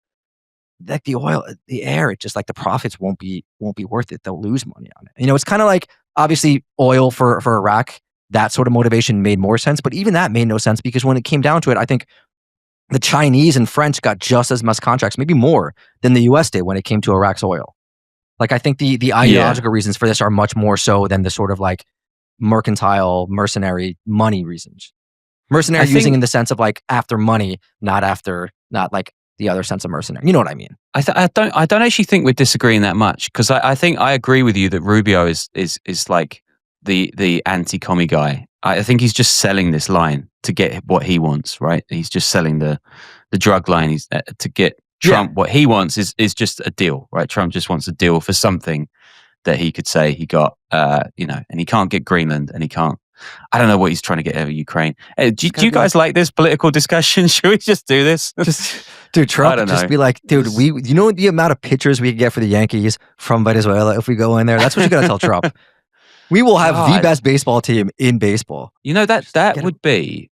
like the oil, the air, it just like the profits won't be worth it. They'll lose money on it. It's kind of like obviously oil for Iraq, that sort of motivation made more sense, but even that made no sense because when it came down to it, I think the Chinese and French got just as much contracts, maybe more than the US did when it came to Iraq's oil. Like, I think the ideological reasons for this are much more so than the sort of like mercantile, mercenary money reasons. Mercenary using in the sense of like after money, not like the other sense of mercenary. You know what I mean? I don't actually think we're disagreeing that much because I think I agree with you that Rubio is like the anti-commie guy. I think he's just selling this line to get what he wants, right? He's just selling the drug line. He's to get Trump what he wants is just a deal, right? Trump just wants a deal for something that he could say he got, and he can't get Greenland, and he can't. I don't know what he's trying to get over Ukraine. Do you guys like this political discussion? Should we just do this? Dude, Trump would just be like, dude, you know the amount of pitchers we could get for the Yankees from Venezuela if we go in there? That's what you got to tell Trump. We will have the best baseball team in baseball. You know, that would be,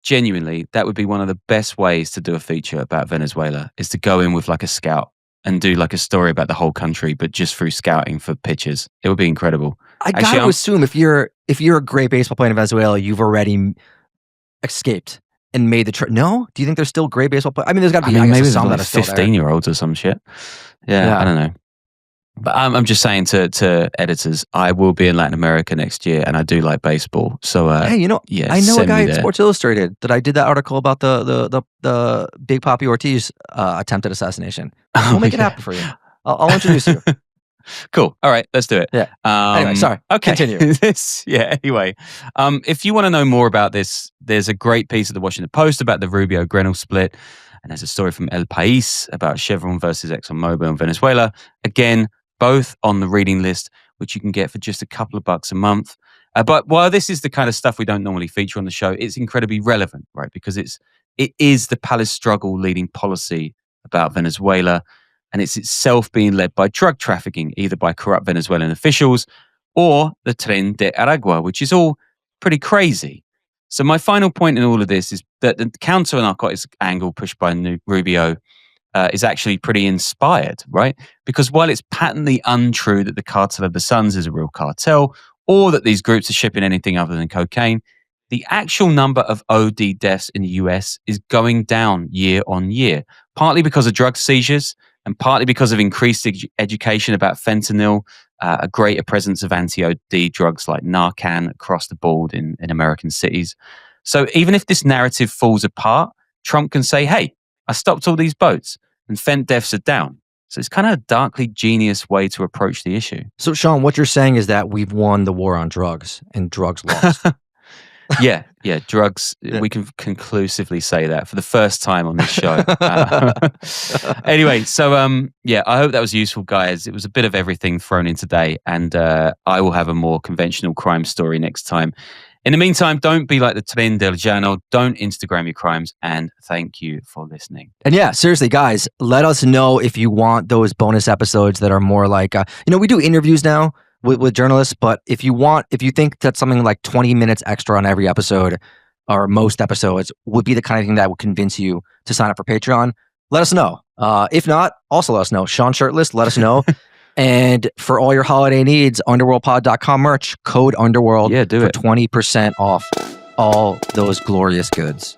genuinely, that would be one of the best ways to do a feature about Venezuela, is to go in with like a scout and do like a story about the whole country, but just through scouting for pitchers. It would be incredible. I got to assume if you're a great baseball player in Venezuela, you've already escaped and made the trip. No? Do you think there's still great baseball players? I mean, there's got to be maybe some that are 15-year-olds or some shit. Yeah, I don't know. But I'm just saying to editors, I will be in Latin America next year, and I do like baseball. So hey, I know a guy at Sports Illustrated that I did that article about the Big Papi Ortiz attempted assassination. We'll make it happen for you. I'll introduce you. Cool. All right, let's do it. Yeah. Anyway, sorry. Okay. Continue. Anyway, if you want to know more about this, there's a great piece of the Washington Post about the Rubio-Grenell split, and there's a story from El País about Chevron versus ExxonMobil in Venezuela. Again, both on the reading list, which you can get for just a couple of bucks a month. But while this is the kind of stuff we don't normally feature on the show, it's incredibly relevant, right? Because it is the palace struggle leading policy about Venezuela, and it's itself being led by drug trafficking, either by corrupt Venezuelan officials or the Tren de Aragua, which is all pretty crazy. So my final point in all of this is that the counter-narcotics angle pushed by Rubio is actually pretty inspired, right? Because while it's patently untrue that the Cartel of the Suns is a real cartel, or that these groups are shipping anything other than cocaine, the actual number of OD deaths in the US is going down year on year, partly because of drug seizures and partly because of increased education about fentanyl, a greater presence of anti-OD drugs like Narcan across the board in American cities. So even if this narrative falls apart, Trump can say, hey, I stopped all these boats and fent deaths are down. So it's kind of a darkly genius way to approach the issue. So, Sean, what you're saying is that we've won the war on drugs and drugs lost. Yeah, drugs. Yeah. We can conclusively say that for the first time on this show. Anyway, so I hope that was useful, guys. It was a bit of everything thrown in today, and I will have a more conventional crime story next time. In the meantime, don't be like the Tren del Llano. Don't Instagram your crimes, and thank you for listening. And yeah, seriously, guys, let us know if you want those bonus episodes that are more like, we do interviews now with journalists, but if you think that something like 20 minutes extra on every episode or most episodes would be the kind of thing that would convince you to sign up for Patreon, let us know. If not, also let us know. Sean Shirtless, let us know. And for all your holiday needs, underworldpod.com merch, code Underworld for 20% off all those glorious goods.